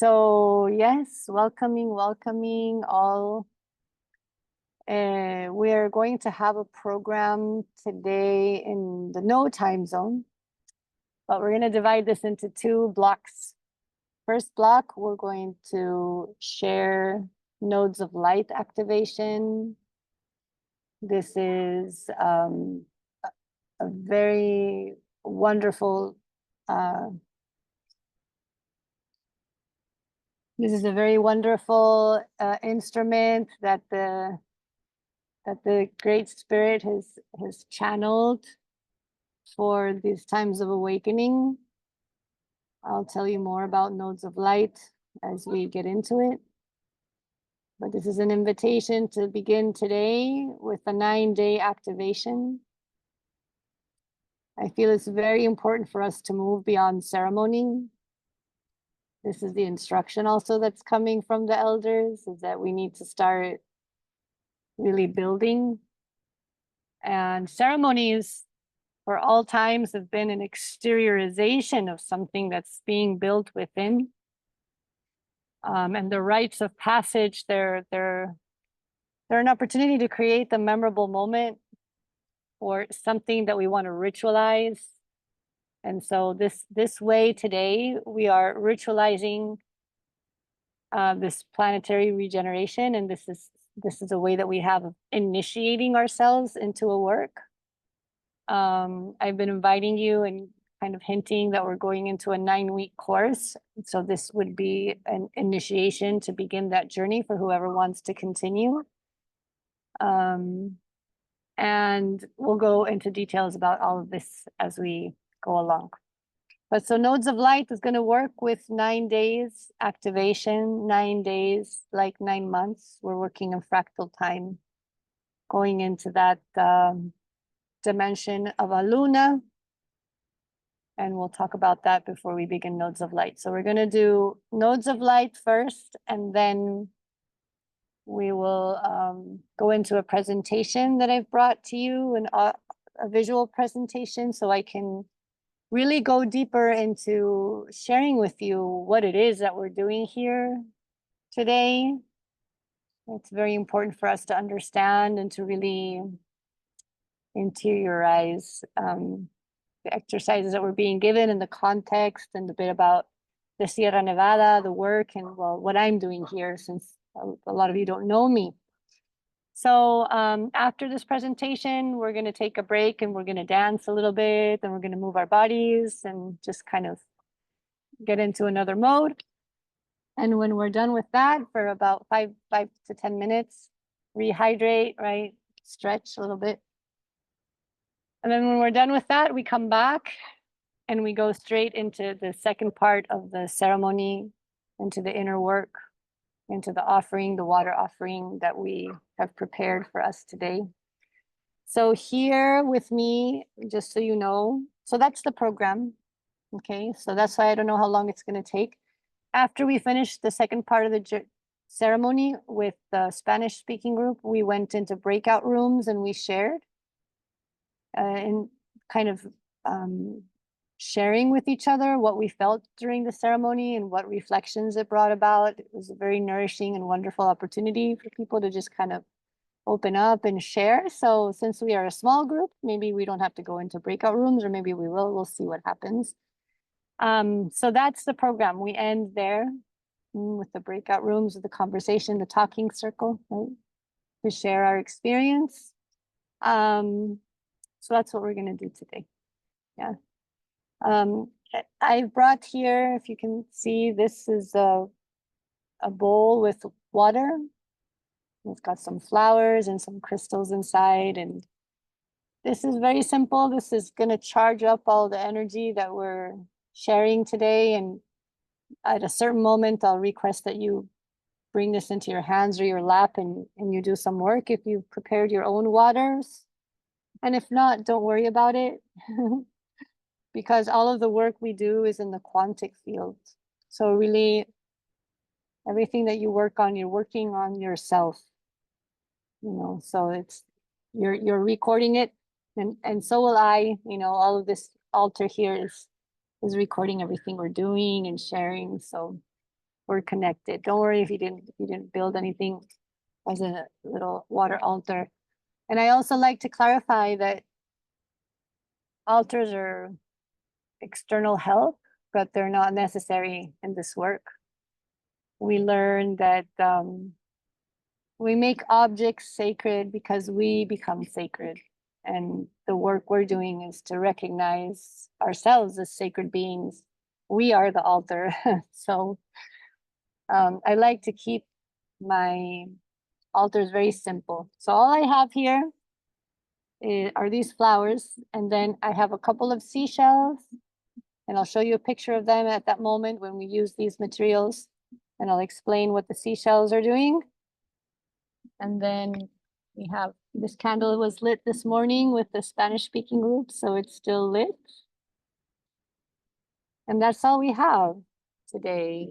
So yes, welcoming all. We are going to have a program today in the no time zone, but we're going to divide this into two blocks. First block, we're going to share nodes of light activation. This is a very wonderful instrument that the Great Spirit has channeled for these times of awakening. I'll tell you more about nodes of light as we get into it. But this is an invitation to begin today with a 9-day activation. I feel it's very important for us to move beyond ceremony. This is the instruction also that's coming from the elders, is that we need to start really building. And ceremonies for all times have been an exteriorization of something that's being built within. And the rites of passage, they're an opportunity to create the memorable moment or something that we want to ritualize. And so this way today, we are ritualizing this planetary regeneration. And this is a way that we have of initiating ourselves into a work. I've been inviting you and kind of hinting that we're going into a 9-week course. So this would be an initiation to begin that journey for whoever wants to continue. And we'll go into details about all of this as we go along. But so Nodes of Light is going to work with 9 days activation, 9 days, like 9 months. We're working in fractal time, going into that dimension of a Luna. And we'll talk about that before we begin Nodes of Light. So we're going to do Nodes of Light first, and then we will go into a presentation that I've brought to you, a visual presentation, so I can really go deeper into sharing with you what it is that we're doing here today. It's very important for us to understand and to really interiorize the exercises that we're being given and the context and a bit about the Sierra Nevada, the work, and well, what I'm doing here, since a lot of you don't know me. So after this presentation, we're going to take a break and we're going to dance a little bit, and we're going to move our bodies and just kind of get into another mode. And when we're done with that, for about 5 to 10 minutes, rehydrate, right? Stretch a little bit. And then when we're done with that, we come back and we go straight into the second part of the ceremony, into the inner work, into the offering, the water offering that we have prepared for us today. So here with me, just so you know, so that's the program. Okay, so that's why I don't know how long it's going to take. After we finished the second part of the ceremony with the Spanish speaking group, we went into breakout rooms and we shared and kind of sharing with each other what we felt during the ceremony and what reflections it brought about. It was a very nourishing and wonderful opportunity for people to just kind of open up and share. So since we are a small group, maybe we don't have to go into breakout rooms, or maybe we will. We'll see what happens. So that's the program. We end there with the breakout rooms, with the conversation, the talking circle, right? To share our experience. So that's what we're going to do today. Yeah. I've brought here, if you can see, this is a bowl with water. It's got some flowers and some crystals inside. And this is very simple. This is going to charge up all the energy that we're sharing today. And at a certain moment, I'll request that you bring this into your hands or your lap and you do some work if you've prepared your own waters. And if not, don't worry about it. Because all of the work we do is in the quantic field. So really, everything that you work on, you're working on yourself. You know, so it's you're recording it, and so will I. You know, all of this altar here is recording everything we're doing and sharing. So we're connected. Don't worry if you didn't build anything as a little water altar. And I also like to clarify that altars are external help, but they're not necessary in this work. We learn that we make objects sacred because we become sacred. And the work we're doing is to recognize ourselves as sacred beings. We are the altar. So I like to keep my altars very simple. So all I have here are these flowers, and then I have a couple of seashells, and I'll show you a picture of them at that moment when we use these materials, and I'll explain what the seashells are doing. And then we have this candle was lit this morning with the Spanish speaking group, so it's still lit. And that's all we have today.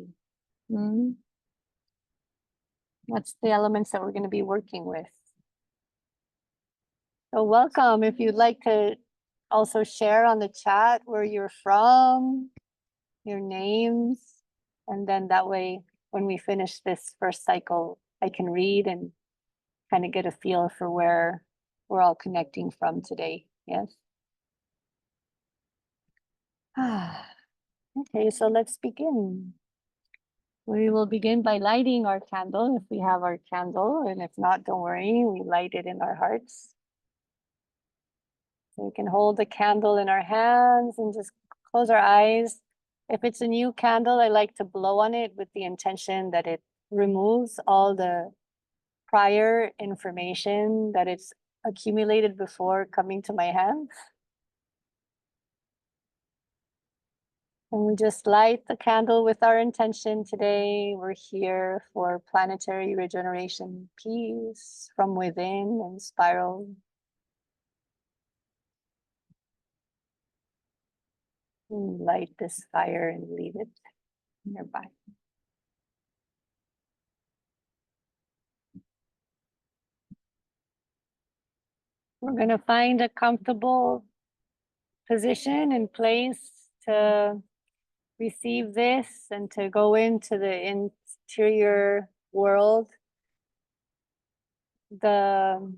That's the elements that we're going to be working with. So welcome. If you'd like to also share on the chat where you're from, your names, and then that way when we finish this first cycle, I can read and kind of get a feel for where we're all connecting from today. Yes. Okay, so let's begin. We will begin by lighting our candle if we have our candle, and if not, don't worry, we light it in our hearts. So we can hold the candle in our hands and just close our eyes. If it's a new candle, I like to blow on it with the intention that it removes all the prior information that it's accumulated before coming to my hands. And we just light the candle with our intention today. We're here for planetary regeneration, peace from within and spiral. Light this fire and leave it nearby. We're going to find a comfortable position and place to receive this and to go into the interior world. The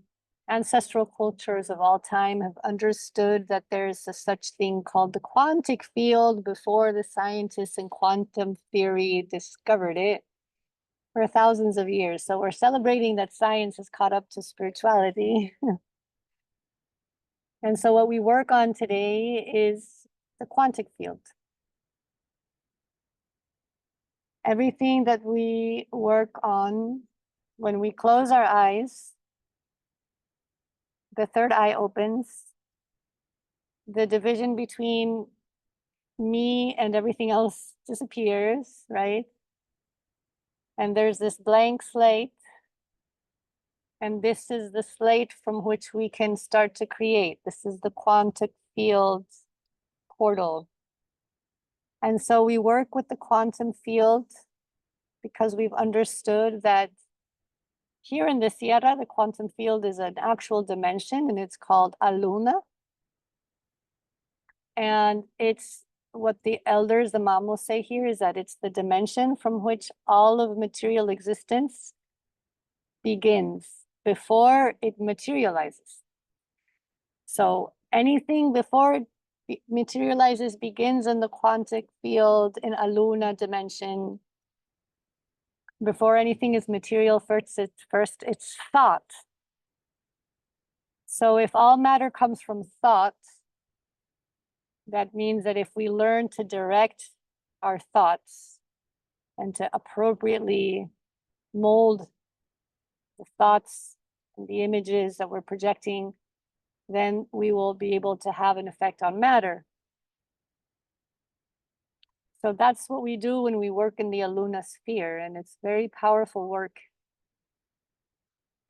ancestral cultures of all time have understood that there's a such thing called the quantic field before the scientists in quantum theory discovered it for thousands of years. So we're celebrating that science has caught up to spirituality. And so what we work on today is the quantic field. Everything that we work on, when we close our eyes, the third eye opens, the division between me and everything else disappears, right? And there's this blank slate. And this is the slate from which we can start to create. This is the quantic field portal. And so we work with the quantum field because we've understood that here in the Sierra, the quantum field is an actual dimension and it's called a luna. And it's what the elders, the mamos say here is that it's the dimension from which all of material existence begins before it materializes. So anything before it materializes begins in the quantic field in a luna dimension. Before anything is material, first it's thought. So if all matter comes from thought, that means that if we learn to direct our thoughts and to appropriately mold the thoughts and the images that we're projecting, then we will be able to have an effect on matter. So that's what we do when we work in the Aluna sphere, and it's very powerful work.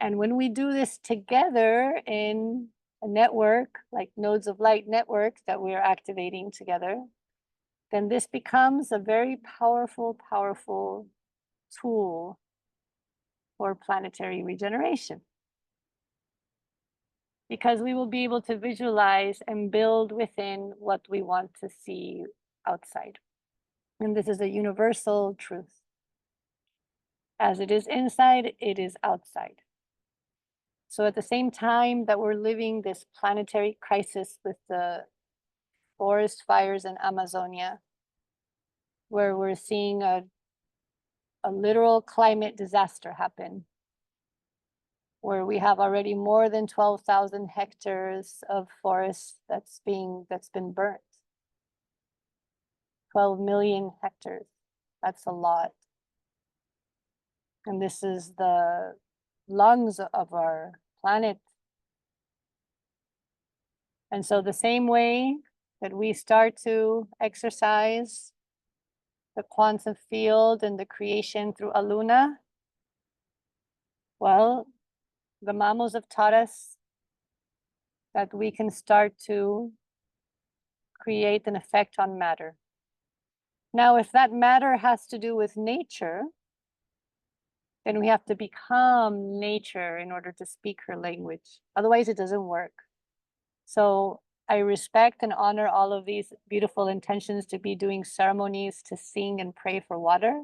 And when we do this together in a network, like nodes of light network that we are activating together, then this becomes a very powerful, powerful tool for planetary regeneration. Because we will be able to visualize and build within what we want to see outside. And this is a universal truth. As it is inside, it is outside. So at the same time that we're living this planetary crisis with the forest fires in Amazonia, where we're seeing a literal climate disaster happen, where we have already more than 12,000 hectares of forest that's been burnt. 12 million hectares. That's a lot. And this is the lungs of our planet. And so the same way that we start to exercise the quantum field and the creation through Aluna, well, the Mamos have taught us that we can start to create an effect on matter. Now, if that matter has to do with nature, then we have to become nature in order to speak her language. Otherwise, it doesn't work. So I respect and honor all of these beautiful intentions to be doing ceremonies to sing and pray for water.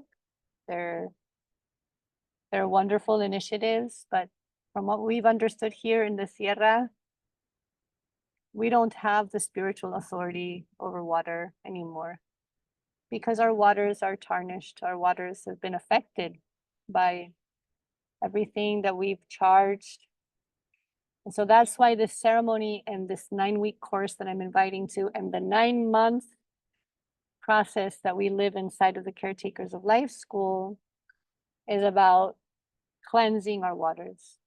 They're wonderful initiatives, but from what we've understood here in the Sierra, we don't have the spiritual authority over water anymore because our waters are tarnished. Our waters have been affected by everything that we've charged. And so that's why this ceremony and this 9-week course that I'm inviting to, and the 9-month process that we live inside of the Caretakers of Life School is about cleansing our waters.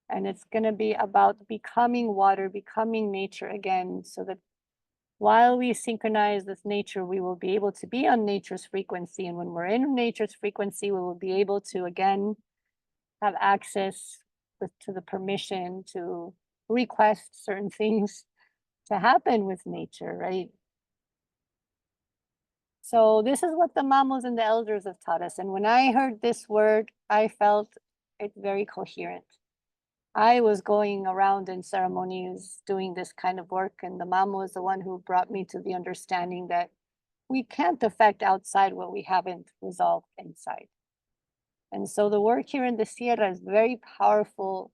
And it's going to be about becoming water, becoming nature again, so that while we synchronize with nature, we will be able to be on nature's frequency. And when we're in nature's frequency, we will be able to again have access to the permission to request certain things to happen with nature, right? So this is what the mamos and the elders have taught us. And when I heard this word, I felt it very coherent. I was going around in ceremonies doing this kind of work, and the mama was the one who brought me to the understanding that we can't affect outside what we haven't resolved inside. And so the work here in the Sierra is very powerful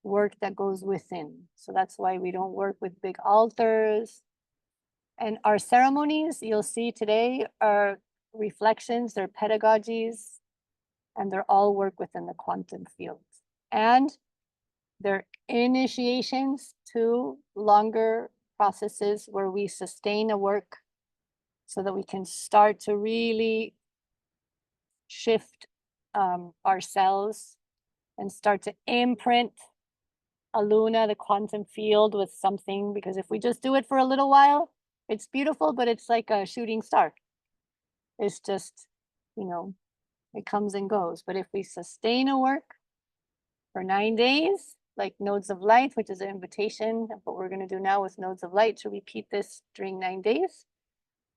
work that goes within. So that's why we don't work with big altars. And our ceremonies, you'll see today, are reflections, they're pedagogies, and they're all work within the quantum field. And they're initiations to longer processes where we sustain a work so that we can start to really shift ourselves and start to imprint Aluna, the quantum field, with something. Because if we just do it for a little while, it's beautiful, but it's like a shooting star. It's just, it comes and goes. But if we sustain a work for 9 days, like Nodes of Light, which is an invitation of what we're going to do now with Nodes of Light, to repeat this during 9 days,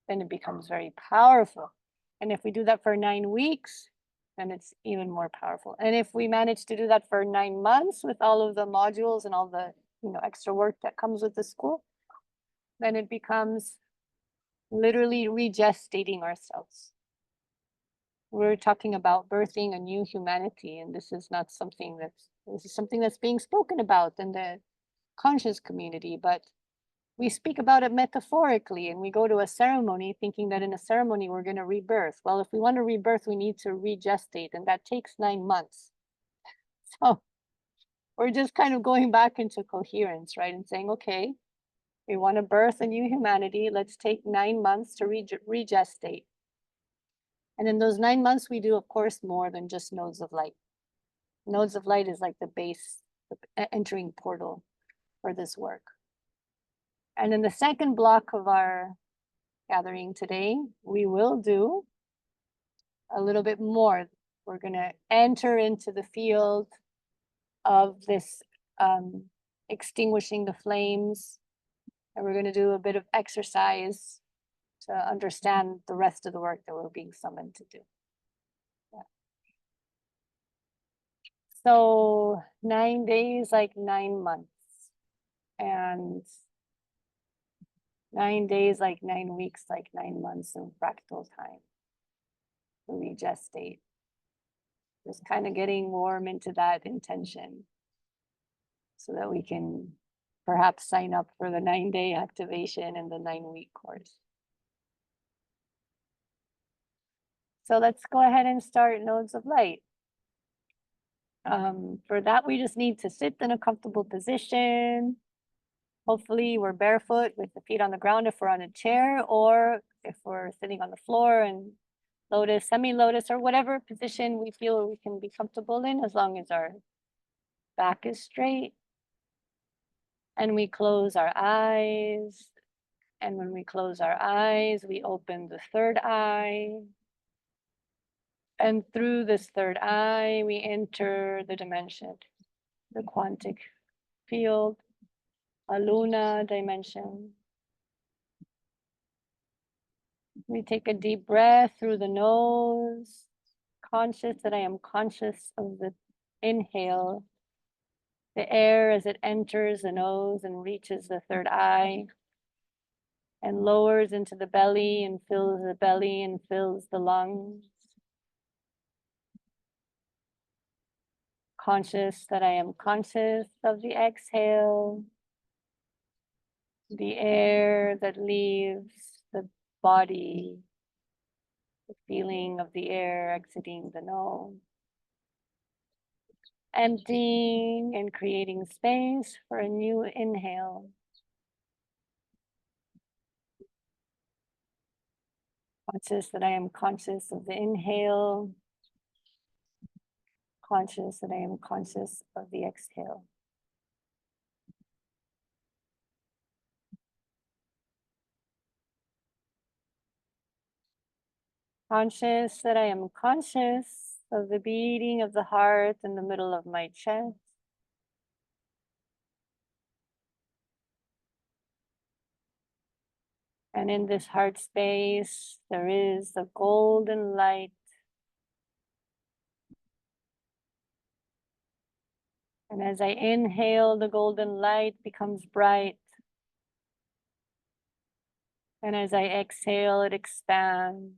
then it becomes very powerful. And if we do that for 9 weeks, then it's even more powerful. And if we manage to do that for 9 months with all of the modules and all the extra work that comes with the school, then it becomes literally regestating ourselves. We're talking about birthing a new humanity, and this is something that's being spoken about in the conscious community, but we speak about it metaphorically, and we go to a ceremony thinking that in a ceremony we're going to rebirth. Well, if we want to rebirth, we need to regestate, and that takes 9 months. So we're just kind of going back into coherence, right? And saying, okay, we want to birth a new humanity. Let's take 9 months to regestate. And in those 9 months, we do, of course, more than just Nodes of Light. Nodes of Light is like the base, the entering portal for this work. And in the second block of our gathering today, we will do a little bit more. We're going to enter into the field of this extinguishing the flames, and we're going to do a bit of exercise to understand the rest of the work that we're being summoned to do. Yeah. So 9 days, like 9 months, and 9 days, like 9 weeks, like 9 months in fractal time to regestate. Just kind of getting warm into that intention so that we can perhaps sign up for the 9-day activation and the 9-week course. So let's go ahead and start nodes of light. For that, we just need to sit in a comfortable position. Hopefully we're barefoot with the feet on the ground if we're on a chair, or if we're sitting on the floor and lotus, semi-lotus, or whatever position we feel we can be comfortable in, as long as our back is straight. And we close our eyes. And when we close our eyes, we open the third eye. And through this third eye, we enter the dimension, the quantic field, a Luna dimension. We take a deep breath through the nose, conscious that I am conscious of the inhale, the air as it enters the nose and reaches the third eye and lowers into the belly and fills the belly and fills the lungs. Conscious that I am conscious of the exhale, the air that leaves the body, the feeling of the air exiting the nose, emptying and creating space for a new inhale. Conscious that I am conscious of the inhale, conscious that I am conscious of the exhale. Conscious that I am conscious of the beating of the heart in the middle of my chest. And in this heart space, there is the golden light. And as I inhale, the golden light becomes bright. And as I exhale, it expands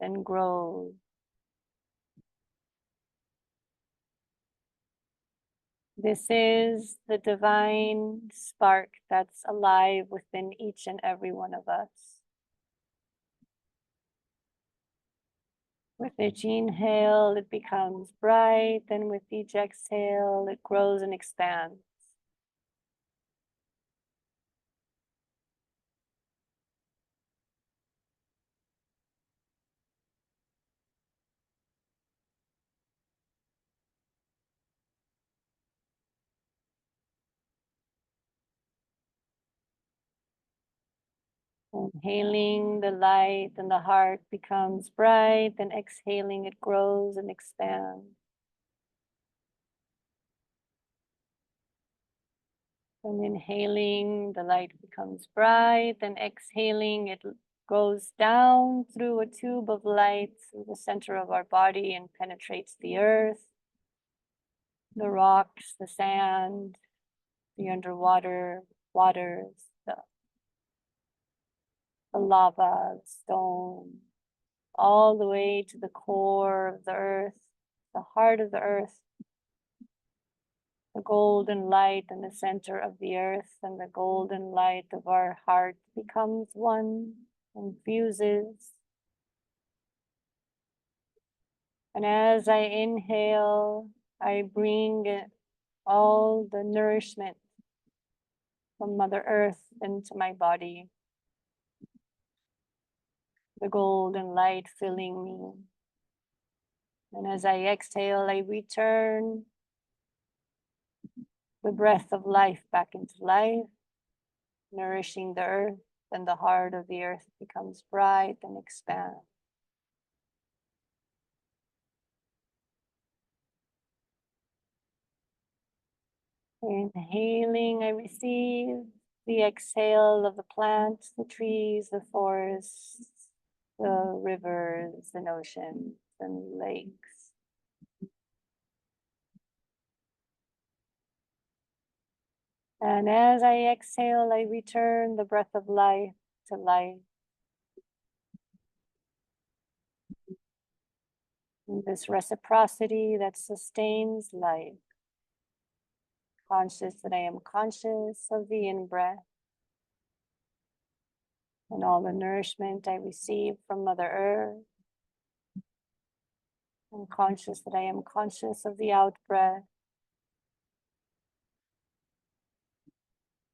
and grows. This is the divine spark that's alive within each and every one of us. With each inhale, it becomes bright, and with each exhale, it grows and expands. Inhaling, the light and the heart becomes bright, and exhaling, it grows and expands. And inhaling, the light becomes bright, and exhaling, it goes down through a tube of light through the center of our body and penetrates the earth, the rocks, the sand, the underwater waters, the lava, the stone, all the way to the core of the earth, the heart of the earth, the golden light in the center of the earth, and the golden light of our heart becomes one and fuses. And as I inhale, I bring all the nourishment from Mother Earth into my body. The golden light filling me. And as I exhale, I return the breath of life back into life, nourishing the earth, and the heart of the earth becomes bright and expands. Inhaling, I receive the exhale of the plants, the trees, the forests, the rivers, and oceans, and lakes. And as I exhale, I return the breath of life to life. And this reciprocity that sustains life. Conscious that I am conscious of the in-breath and all the nourishment I receive from Mother Earth. I'm conscious that I am conscious of the out-breath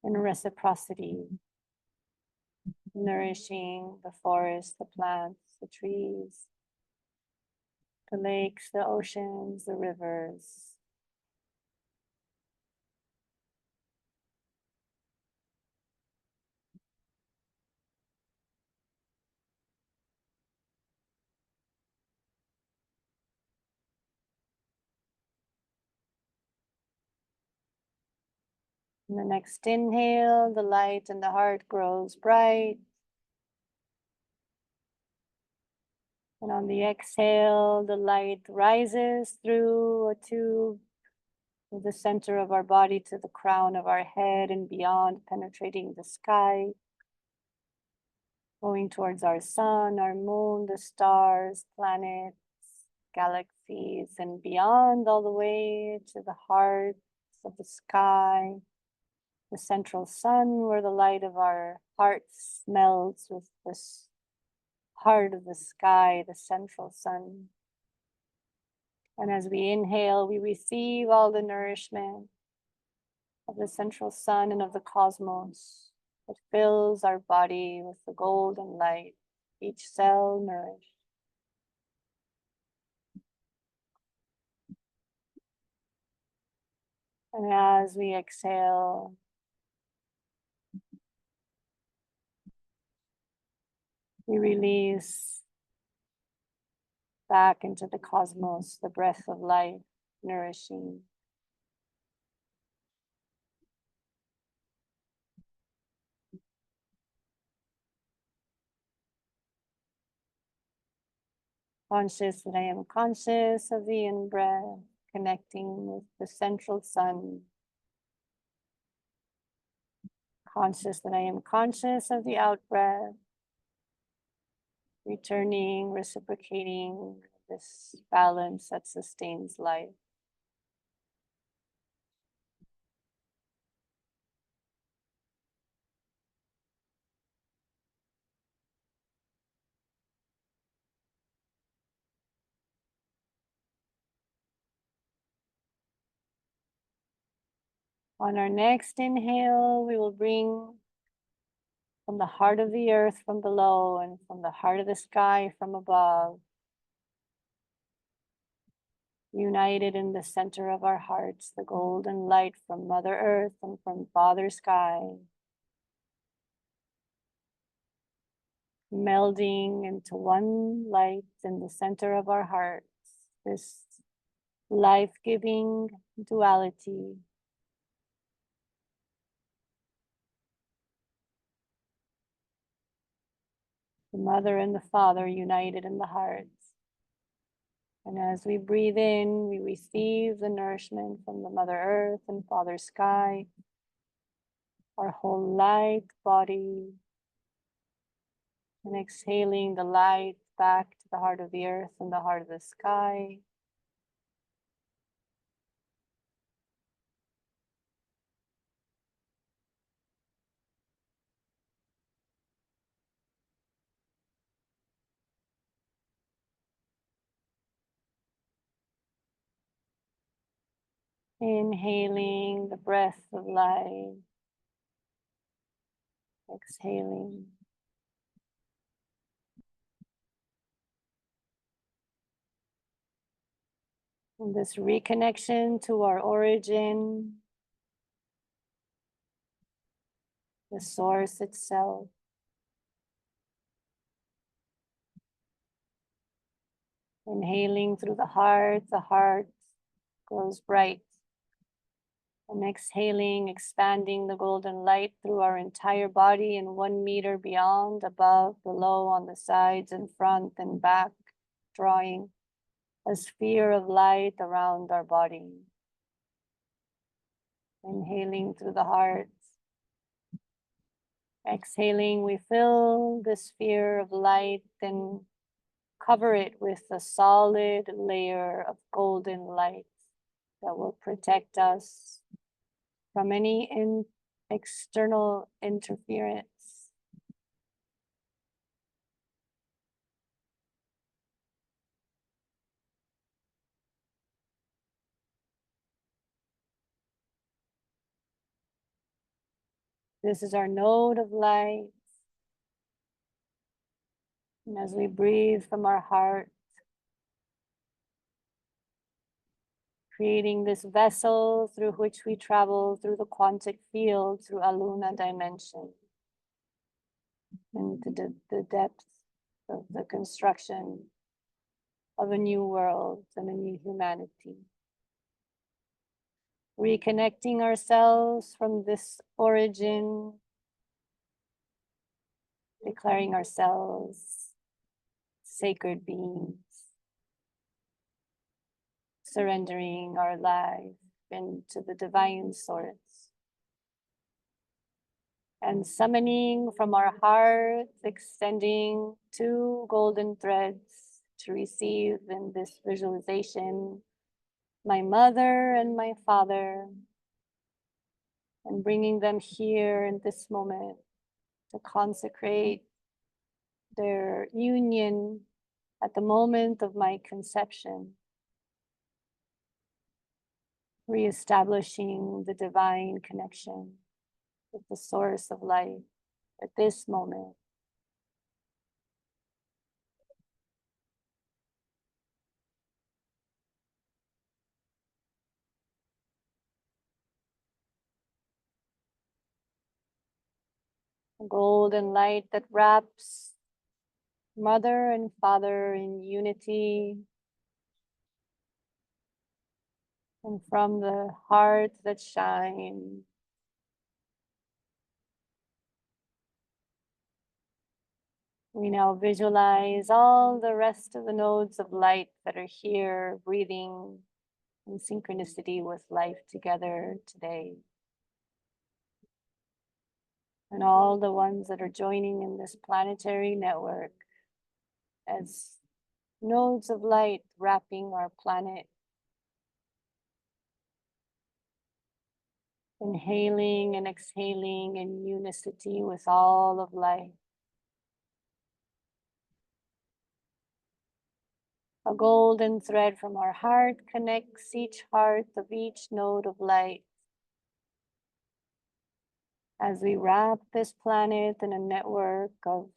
and reciprocity, nourishing the forest, the plants, the trees, the lakes, the oceans, the rivers. In the next inhale, the light in the heart grows bright. And on the exhale, the light rises through a tube from the center of our body to the crown of our head and beyond, penetrating the sky, going towards our sun, our moon, the stars, planets, galaxies, and beyond, all the way to the heart of the sky, the central sun, where the light of our hearts melts with this heart of the sky, the central sun. And as we inhale, we receive all the nourishment of the central sun and of the cosmos that fills our body with the golden light, each cell nourished. And as we exhale, we release back into the cosmos, the breath of life, nourishing. Conscious that I am conscious of the in-breath, connecting with the central sun. Conscious that I am conscious of the out-breath, returning, reciprocating this balance that sustains life. On our next inhale, we will bring from the heart of the earth from below and from the heart of the sky from above, united in the center of our hearts, the golden light from Mother Earth and from Father Sky, melding into one light in the center of our hearts, this life-giving duality. The Mother and the Father united in the hearts. And as we breathe in, we receive the nourishment from the Mother Earth and Father Sky, our whole light body, and exhaling the light back to the heart of the earth and the heart of the sky. Inhaling the breath of life, exhaling. And this reconnection to our origin, the source itself. Inhaling through the heart grows bright. And exhaling, expanding the golden light through our entire body and 1 meter beyond, above, below, on the sides, in front and back, drawing a sphere of light around our body. Inhaling through the heart. Exhaling, we fill the sphere of light and cover it with a solid layer of golden light that will protect us from any external interference. This is our node of light. And as we breathe from our heart, creating this vessel through which we travel through the quantic field, through Aluna dimension, into the depth of the construction of a new world and a new humanity. Reconnecting ourselves from this origin, declaring ourselves sacred beings, surrendering our life into the divine source, and summoning from our hearts, extending two golden threads to receive in this visualization my mother and my father, and bringing them here in this moment to consecrate their union at the moment of my conception, reestablishing the divine connection with the source of life at this moment. A golden light that wraps mother and father in unity, and from the heart that shines, we now visualize all the rest of the nodes of light that are here, breathing in synchronicity with life together today. And all the ones that are joining in this planetary network as nodes of light wrapping our planet. Inhaling and exhaling in unicity with all of life. A golden thread from our heart connects each heart of each node of light. As we wrap this planet in a network of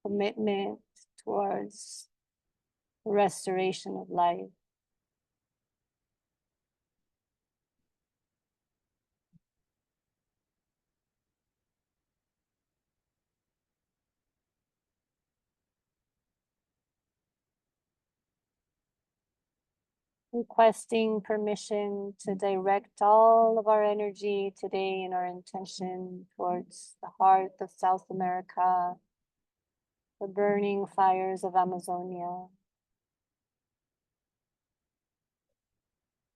commitment towards the restoration of life. Requesting permission to direct all of our energy today and our intention towards the heart of South America, the burning fires of Amazonia.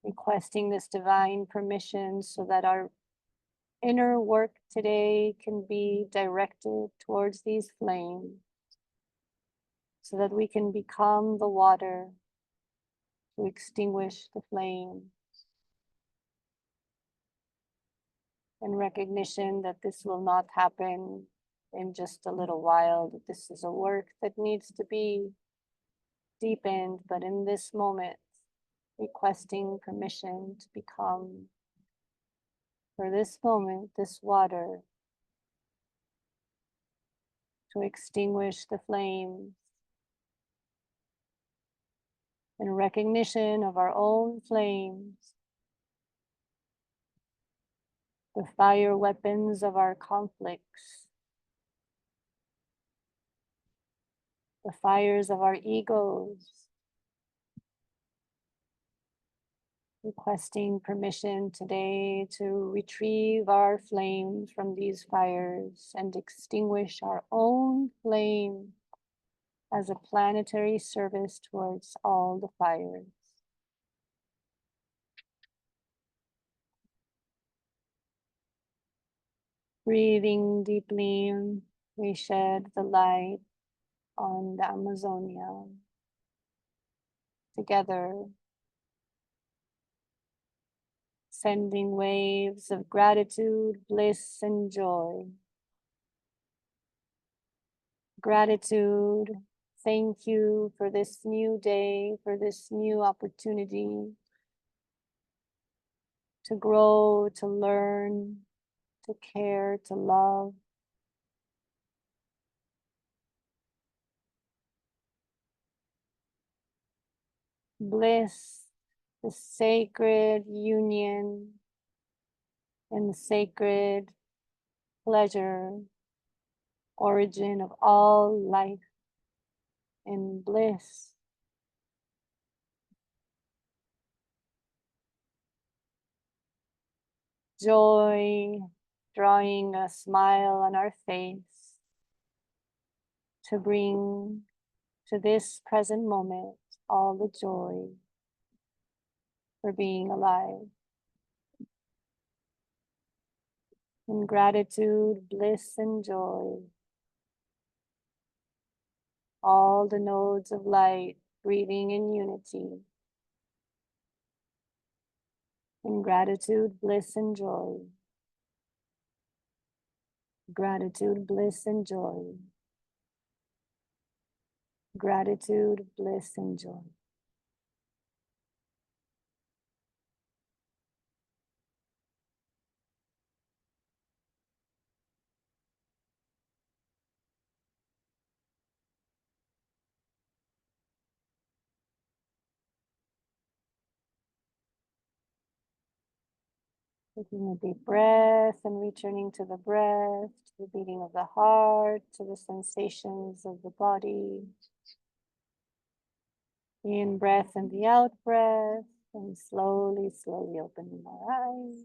Requesting this divine permission so that our inner work today can be directed towards these flames, so that we can become the water to extinguish the flame. In recognition that this will not happen in just a little while, that this is a work that needs to be deepened, but in this moment, requesting permission to become, for this moment, this water, to extinguish the flames. In recognition of our own flames, the fire weapons of our conflicts, the fires of our egos, requesting permission today to retrieve our flames from these fires and extinguish our own flame as a planetary service towards all the fires. Breathing deeply, we shed the light on the Amazonia. Together, sending waves of gratitude, bliss, and joy. Gratitude, thank you for this new day, for this new opportunity to grow, to learn, to care, to love. Bliss, the sacred union and the sacred pleasure, origin of all life and bliss. Joy, drawing a smile on our face to bring to this present moment all the joy for being alive. In gratitude, bliss, and joy, all the nodes of light breathing in unity. In gratitude, bliss, and joy. Gratitude, bliss, and joy. Gratitude, bliss, and joy. Taking a deep breath and returning to the breath, to the beating of the heart, to the sensations of the body. The in breath and the out breath, and slowly, slowly opening our eyes.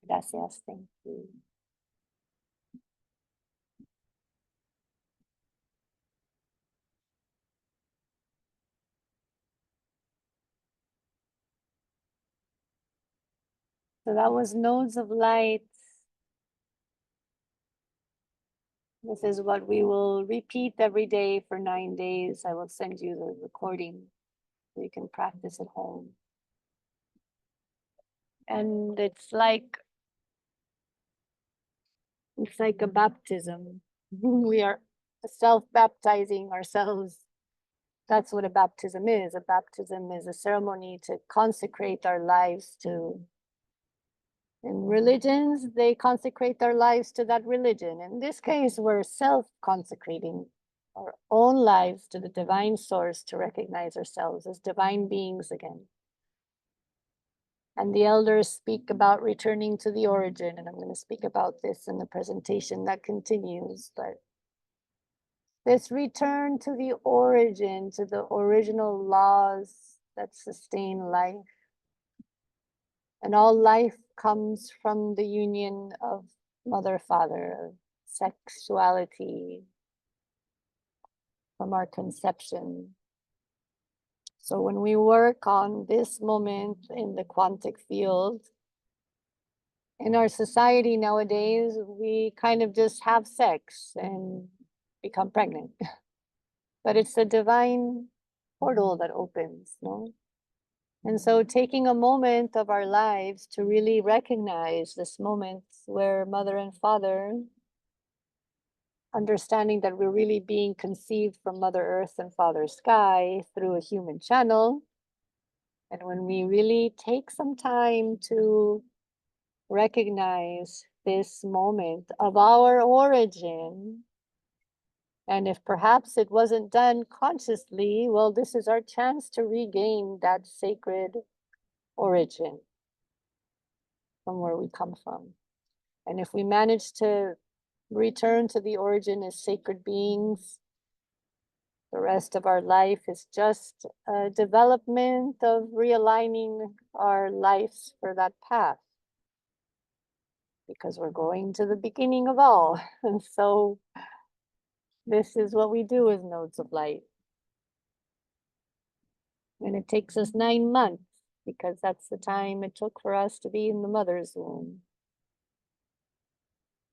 Gracias, thank you. So that was nodes of light. This is what we will repeat every day for 9 days. I will send you the recording so you can practice at home. And it's like a baptism. We are self-baptizing ourselves. That's what a baptism is. A baptism is a ceremony to consecrate our lives to. In religions, they consecrate their lives to that religion. In this case, we're self-consecrating our own lives to the divine source to recognize ourselves as divine beings again. And the elders speak about returning to the origin, and I'm going to speak about this in the presentation that continues, but this return to the origin, to the original laws that sustain life. And all life comes from the union of mother, father, sexuality, from our conception. So when we work on this moment in the quantic field, in our society nowadays, we kind of just have sex and become pregnant. But it's a divine portal that opens, no? And so taking a moment of our lives to really recognize this moment where mother and father, understanding that we're really being conceived from Mother Earth and Father Sky through a human channel. And when we really take some time to recognize this moment of our origin, and if perhaps it wasn't done consciously, well, this is our chance to regain that sacred origin from where we come from. And if we manage to return to the origin as sacred beings, the rest of our life is just a development of realigning our lives for that path. Because we're going to the beginning of all. And so this is what we do as nodes of light. And it takes us 9 months because that's the time it took for us to be in the mother's womb.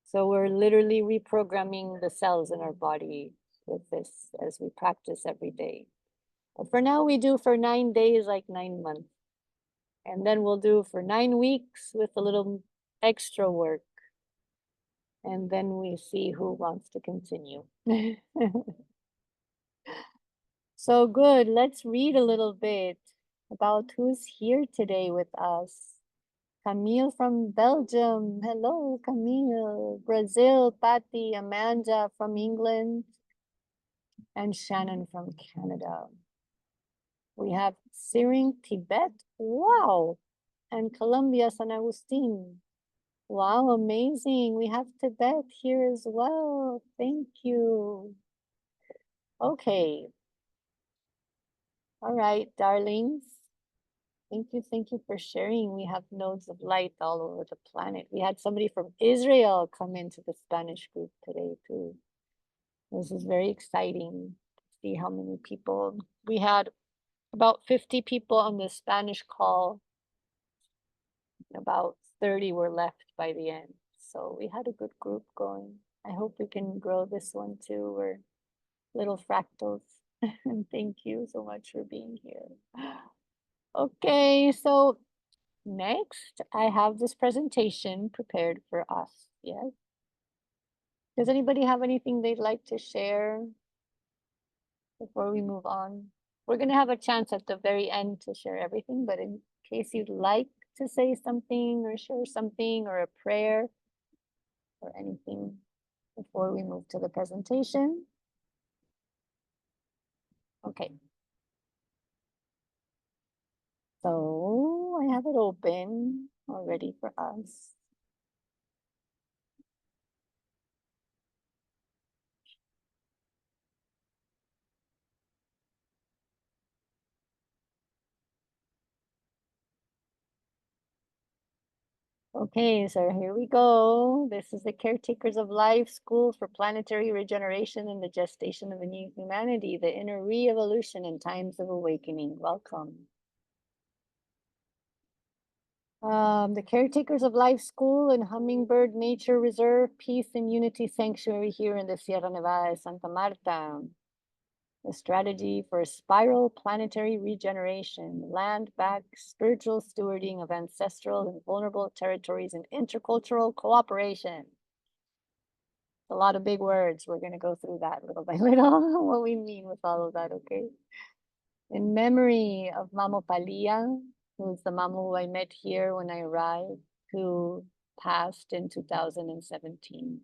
So we're literally reprogramming the cells in our body with this as we practice every day. But for now, we do for 9 days, like 9 months. And then we'll do for 9 weeks with a little extra work. And then we see who wants to continue. So good. Let's read a little bit about who's here today with us. Camille from Belgium. Hello, Camille. Brazil, Patty, Amanda from England, and Shannon from Canada. We have Siring, Tibet. Wow. And Colombia, San Agustin. Wow, amazing. We have Tibet here as well. Thank you. Okay. All right, darlings. Thank you for sharing. We have nodes of light all over the planet. We had somebody from Israel come into the Spanish group today too. This is very exciting to see how many people. We had about 50 people on the Spanish call. About 30 were left by the end. So we had a good group going. I hope we can grow this one too. We're little fractals. And thank you so much for being here. Okay, so next I have this presentation prepared for us. Yes. Does anybody have anything they'd like to share before we move on? We're going to have a chance at the very end to share everything, but in case you'd like to say something or share something or a prayer or anything before we move to the presentation. Okay. So I have it open already for us. Okay, so here we go. This is the Caretakers of Life School for Planetary Regeneration and the Gestation of a New Humanity, the Inner Re-Evolution in Times of Awakening. Welcome. The Caretakers of Life School and Hummingbird Nature Reserve, Peace and Unity Sanctuary here in the Sierra Nevada de Santa Marta. The strategy for spiral planetary regeneration, land back, spiritual stewarding of ancestral and vulnerable territories, and intercultural cooperation. A lot of big words. We're going to go through that little by little, what we mean with all of that, okay? In memory of Mamo Palia, who's the Mamo who I met here when I arrived, who passed in 2017.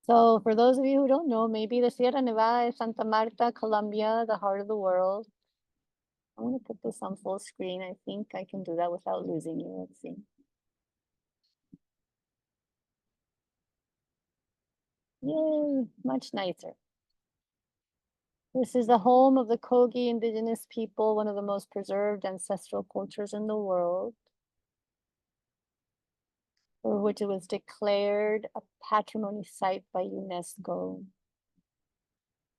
So for those of you who don't know, maybe the Sierra Nevada de Santa Marta, Colombia, the heart of the world. I'm going to put this on full screen. I think I can do that without losing you. Let's see. Yay, much nicer. This is the home of the Kogi indigenous people, one of the most preserved ancestral cultures in the world, for which it was declared a patrimony site by UNESCO.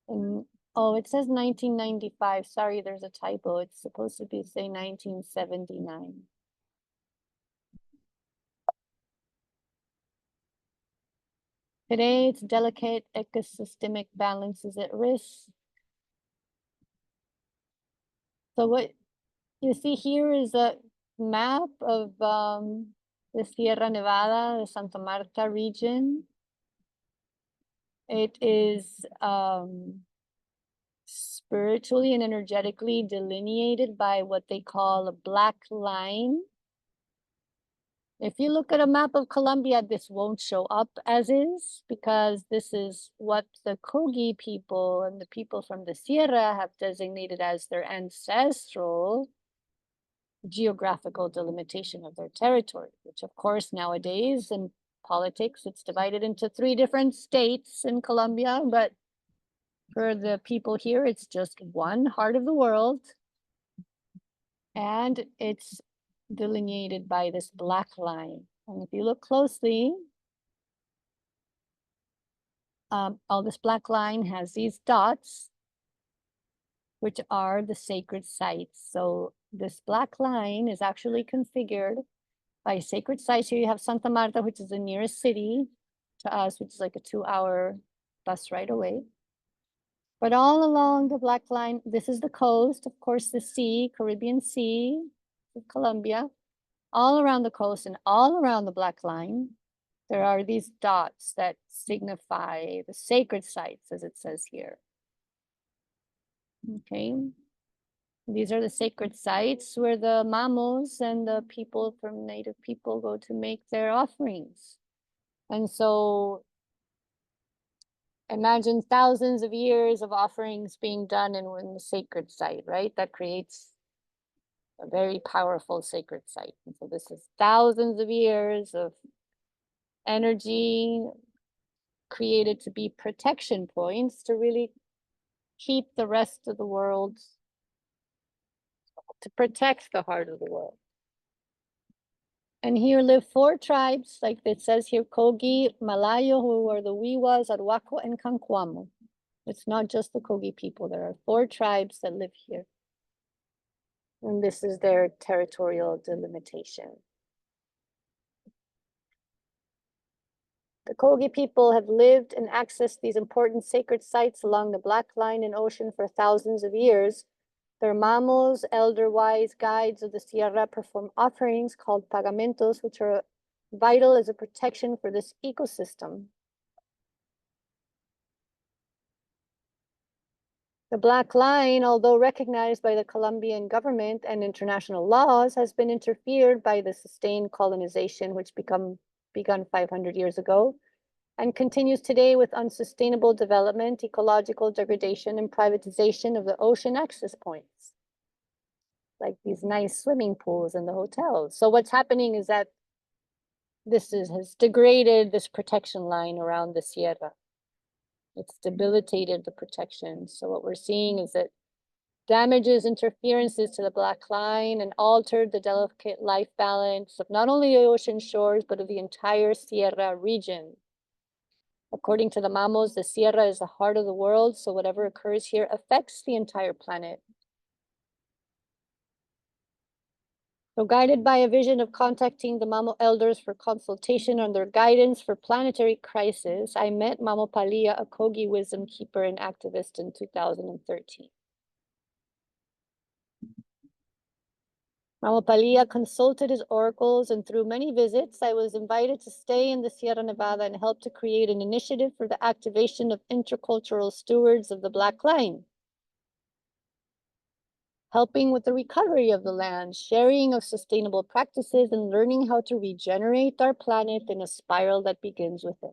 And oh, it says 1995. Sorry, there's a typo. It's supposed to be say 1979. Today, its delicate ecosystemic balance is at risk. So what you see here is a map of the Sierra Nevada, the Santa Marta region. It is spiritually and energetically delineated by what they call a black line. If you look at a map of Colombia, this won't show up as is, because this is what the Kogi people and the people from the Sierra have designated as their ancestral geographical delimitation of their territory, which of course nowadays in politics, it's divided into 3 different states in Colombia, but for the people here, it's just one heart of the world. And it's delineated by this black line. And if you look closely, all this black line has these dots, which are the sacred sites. So this black line is actually configured by sacred sites. Here you have Santa Marta, which is the nearest city to us, which is like a 2-hour bus ride away. But all along the black line, this is the coast, of course, the sea, Caribbean Sea, Colombia. All around the coast and all around the black line, there are these dots that signify the sacred sites, as it says here. Okay. These are the sacred sites where the mamos and the people from native people go to make their offerings. And so imagine thousands of years of offerings being done in the sacred site, right? That creates a very powerful sacred site. And so this is thousands of years of energy created to be protection points to really keep the rest of the world, to protect the heart of the world. And here live 4 tribes, like it says here, Kogi, Malayo, who are the Wiwas, Arhuaco, and Cancuamo. It's not just the Kogi people. There are 4 tribes that live here. And this is their territorial delimitation. The Kogi people have lived and accessed these important sacred sites along the Black Line and ocean for thousands of years. Their mamos, elder-wise guides of the Sierra, perform offerings called pagamentos, which are vital as a protection for this ecosystem. The Black Line, although recognized by the Colombian government and international laws, has been interfered by the sustained colonization, which begun 500 years ago, and continues today with unsustainable development, ecological degradation, and privatization of the ocean access points, like these nice swimming pools in the hotels. So what's happening is that has degraded this protection line around the Sierra. It's debilitated the protection. So what we're seeing is that damages, interferences to the Black Line, and altered the delicate life balance of not only the ocean shores, but of the entire Sierra region. According to the Mamos, the Sierra is the heart of the world, so whatever occurs here affects the entire planet. So guided by a vision of contacting the Mamo elders for consultation on their guidance for planetary crisis, I met Mamo Palia, a Kogi wisdom keeper and activist, in 2013. Mamo Palia consulted his oracles, and through many visits, I was invited to stay in the Sierra Nevada and help to create an initiative for the activation of intercultural stewards of the Black Line, helping with the recovery of the land, sharing of sustainable practices, and learning how to regenerate our planet in a spiral that begins within.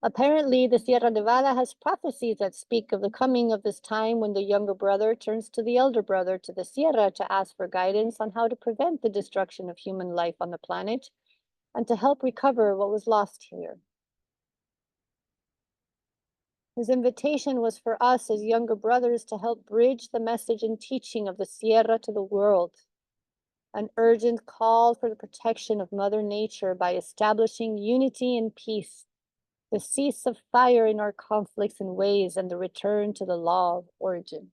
Apparently, the Sierra Nevada has prophecies that speak of the coming of this time when the younger brother turns to the elder brother to the Sierra to ask for guidance on how to prevent the destruction of human life on the planet and to help recover what was lost here. His invitation was for us as younger brothers to help bridge the message and teaching of the Sierra to the world, an urgent call for the protection of Mother Nature by establishing unity and peace, the cease of fire in our conflicts and ways, and the return to the law of origin.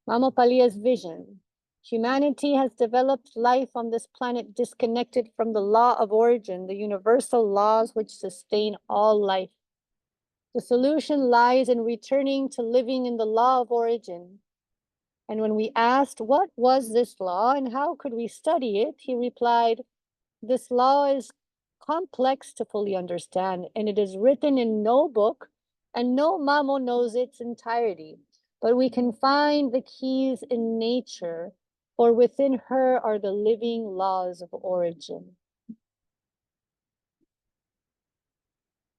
Mamo Palia's vision. Humanity has developed life on this planet disconnected from the law of origin, the universal laws which sustain all life. The solution lies in returning to living in the law of origin. And when we asked what was this law and how could we study it, he replied, "This law is complex to fully understand, and it is written in no book, and no Mamo knows its entirety. But we can find the keys in nature, for within her are the living laws of origin."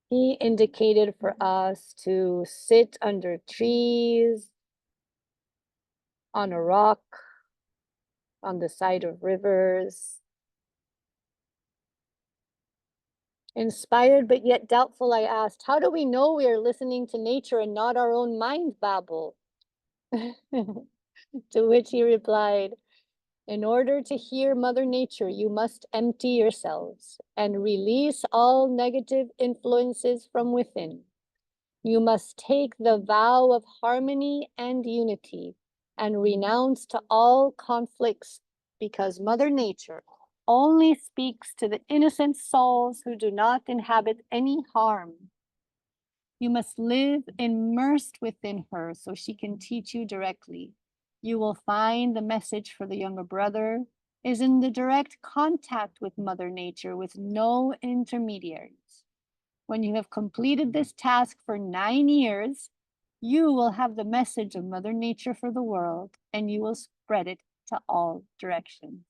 He indicated for us to sit under trees, on a rock, on the side of rivers. Inspired but yet doubtful, I asked, how do we know we are listening to nature and not our own mind babble? To which he replied, In order to hear Mother Nature, you must empty yourselves and release all negative influences from within. You must take the vow of harmony and unity and renounce to all conflicts, because Mother Nature only speaks to the innocent souls who do not inhabit any harm. You must live immersed within her so she can teach you directly. You will find the message for the younger brother is in the direct contact with Mother Nature with no intermediaries. When you have completed this task for 9 years, you will have the message of Mother Nature for the world, and you will spread it to all directions.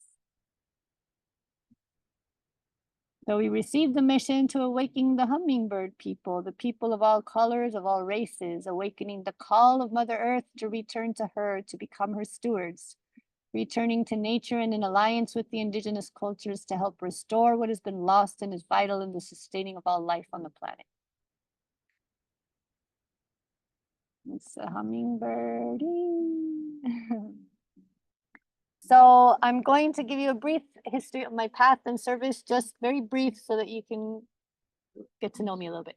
So we received the mission to awaken the hummingbird people, the people of all colors, of all races, awakening the call of Mother Earth to return to her, to become her stewards, returning to nature and in alliance with the indigenous cultures to help restore what has been lost and is vital in the sustaining of all life on the planet. It's a hummingbird. So I'm going to give you a brief history of my path and service, just very brief so that you can get to know me a little bit.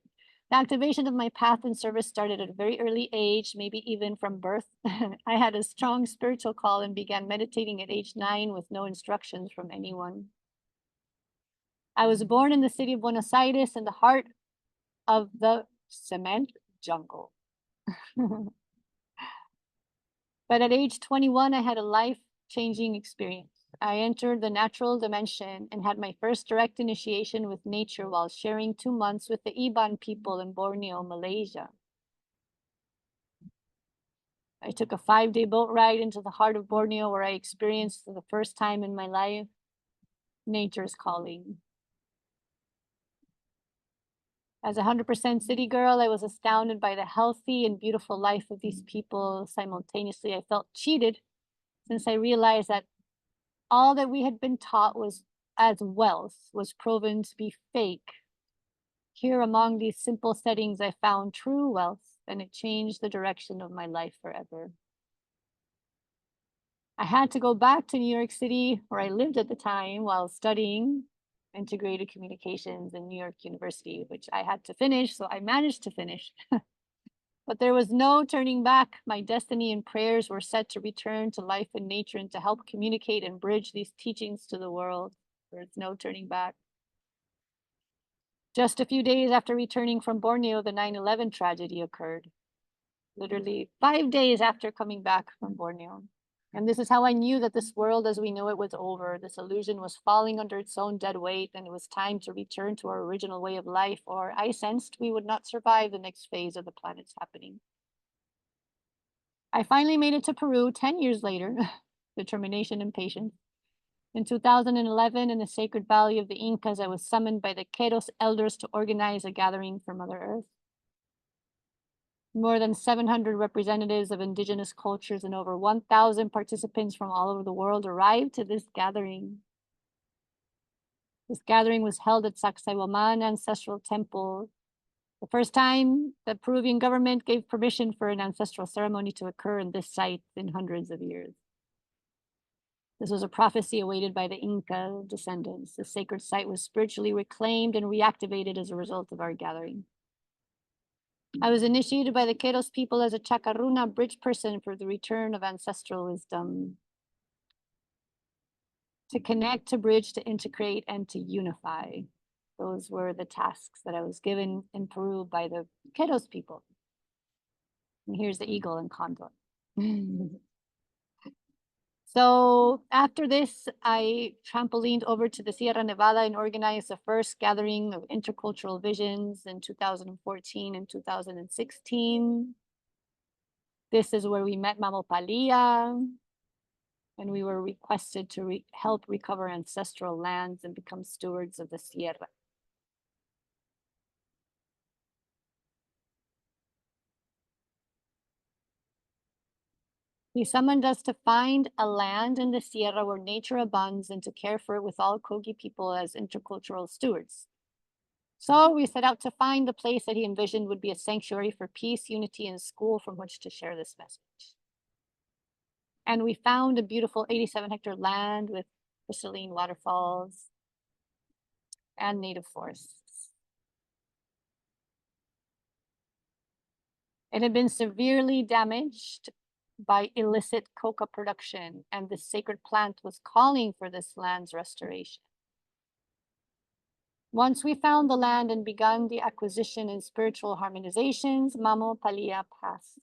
The activation of my path and service started at a very early age, maybe even from birth. I had a strong spiritual call and began meditating at age 9 with no instructions from anyone. I was born in the city of Buenos Aires in the heart of the cement jungle. But at age 21, I had a life-changing experience. I entered the natural dimension and had my first direct initiation with nature while sharing 2 months with the Iban people in Borneo, Malaysia. I took a 5-day boat ride into the heart of Borneo where I experienced for the first time in my life nature's calling. As a 100% city girl, I was astounded by the healthy and beautiful life of these people. Simultaneously, I felt cheated since I realized that all that we had been taught was as wealth was proven to be fake. Here among these simple settings, I found true wealth, and it changed the direction of my life forever. I had to go back to New York City, where I lived at the time, while studying integrated communications in New York University, which I had to finish, so I managed to finish. But there was no turning back. My destiny and prayers were set to return to life and nature and to help communicate and bridge these teachings to the world. There's no turning back. Just a few days after returning from Borneo, the 9/11 tragedy occurred. Literally 5 days after coming back from Borneo. And this is how I knew that this world as we know it was over. This illusion was falling under its own dead weight, and it was time to return to our original way of life, or I sensed we would not survive the next phase of the planet's happening. I finally made it to Peru 10 years later, determination and patience. In 2011, in the sacred valley of the Incas, I was summoned by the Queros elders to organize a gathering for Mother Earth. More than 700 representatives of indigenous cultures and over 1,000 participants from all over the world arrived to this gathering. This gathering was held at Sacsayhuaman Ancestral Temple, the first time the Peruvian government gave permission for an ancestral ceremony to occur in this site in hundreds of years. This was a prophecy awaited by the Inca descendants. The sacred site was spiritually reclaimed and reactivated as a result of our gathering. I was initiated by the Queros people as a chakaruna bridge person for the return of ancestral wisdom. To connect, to bridge, to integrate, and to unify. Those were the tasks that I was given in Peru by the Queros people. And here's the eagle and condor. So after this, I trampolined over to the Sierra Nevada and organized the first gathering of intercultural visions in 2014 and 2016. This is where we met Mamo Palia, and we were requested to help recover ancestral lands and become stewards of the Sierra. He summoned us to find a land in the Sierra where nature abounds and to care for it with all Kogi people as intercultural stewards. So we set out to find the place that he envisioned would be a sanctuary for peace, unity, and a school from which to share this message. And we found a beautiful 87-hectare land with crystalline waterfalls and native forests. It had been severely damaged by illicit coca production, and the sacred plant was calling for this land's restoration. Once we found the land and begun the acquisition and spiritual harmonizations, Mamo Palia passed.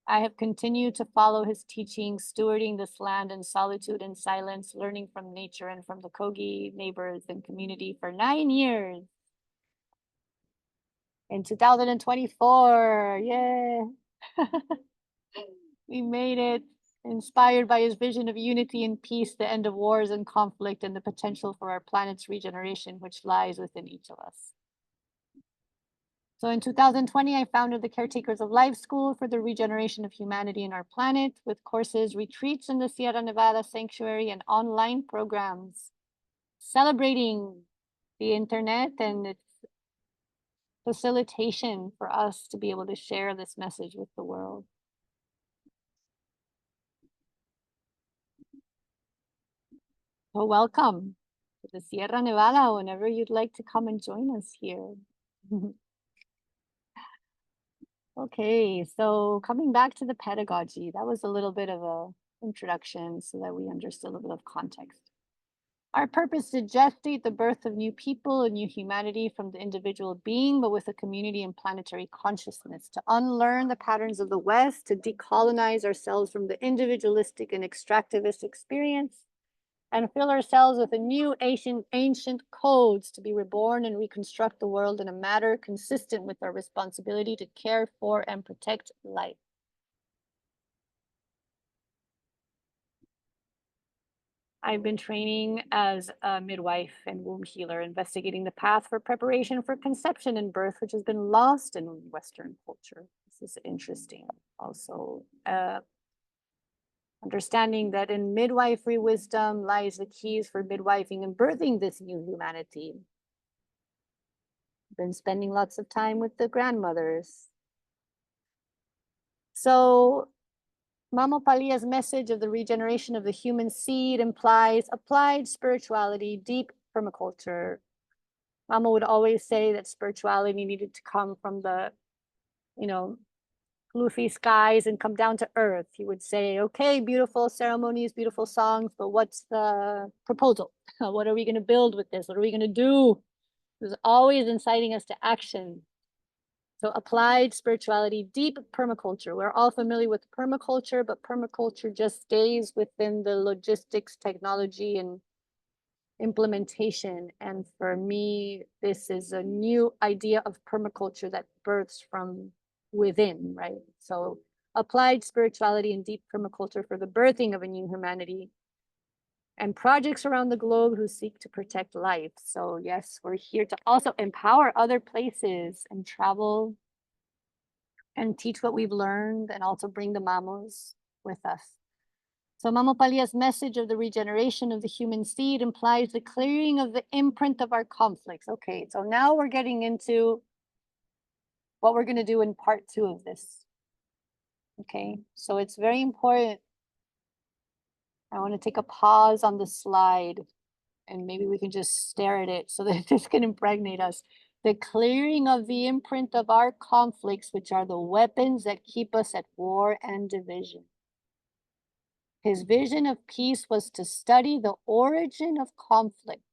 I have continued to follow his teachings, stewarding this land in solitude and silence, learning from nature and from the Kogi neighbors and community for 9 years. In 2024, yeah. We made it, inspired by his vision of unity and peace, the end of wars and conflict, and the potential for our planet's regeneration, which lies within each of us. So in 2020, I founded the Caretakers of Life School for the regeneration of humanity and our planet, with courses, retreats in the Sierra Nevada Sanctuary, and online programs celebrating the internet and its facilitation for us to be able to share this message with the world. So welcome to the Sierra Nevada whenever you'd like to come and join us here. Okay, so coming back to the pedagogy, that was a little bit of a introduction so that we understood a little bit of context. Our purpose is to gestate the birth of new people and new humanity from the individual being, but with a community and planetary consciousness, to unlearn the patterns of the West, to decolonize ourselves from the individualistic and extractivist experience, and fill ourselves with a new ancient codes to be reborn and reconstruct the world in a manner consistent with our responsibility to care for and protect life. I've been training as a midwife and womb healer, investigating the path for preparation for conception and birth, which has been lost in Western culture. This is interesting. Also, understanding that in midwifery wisdom lies the keys for midwifing and birthing this new humanity. Been spending lots of time with the grandmothers. So Mamo Palia's message of the regeneration of the human seed implies applied spirituality, deep permaculture. Mama would always say that spirituality needed to come from the, floofy skies and come down to earth. He would say, okay, beautiful ceremonies, beautiful songs, but what's the proposal? What are we going to build with this? What are we going to do? He was always inciting us to action. So applied spirituality, deep permaculture. We're all familiar with permaculture, but permaculture just stays within the logistics, technology, and implementation. And for me, this is a new idea of permaculture that births from within, right? So applied spirituality and deep permaculture for the birthing of a new humanity, and projects around the globe who seek to protect life. So yes, we're here to also empower other places and travel and teach what we've learned, and also bring the mamos with us. So Mamo Palia's message of the regeneration of the human seed implies the clearing of the imprint of our conflicts. Okay, so now we're getting into what we're going to do in part 2 of this. Okay, so it's very important. I want to take a pause on the slide, and maybe we can just stare at it so that this can impregnate us. The clearing of the imprint of our conflicts, which are the weapons that keep us at war and division. His vision of peace was to study the origin of conflict.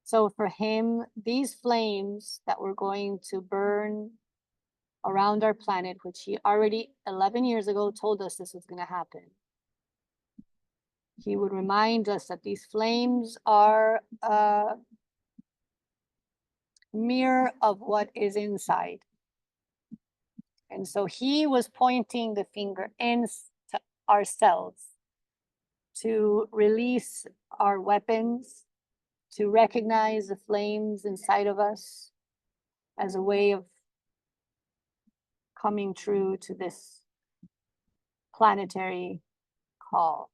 So for him, these flames that were going to burn around our planet, which he already 11 years ago told us this was going to happen, he would remind us that these flames are a mirror of what is inside. And so he was pointing the finger into ourselves to release our weapons, to recognize the flames inside of us as a way of coming true to this planetary call.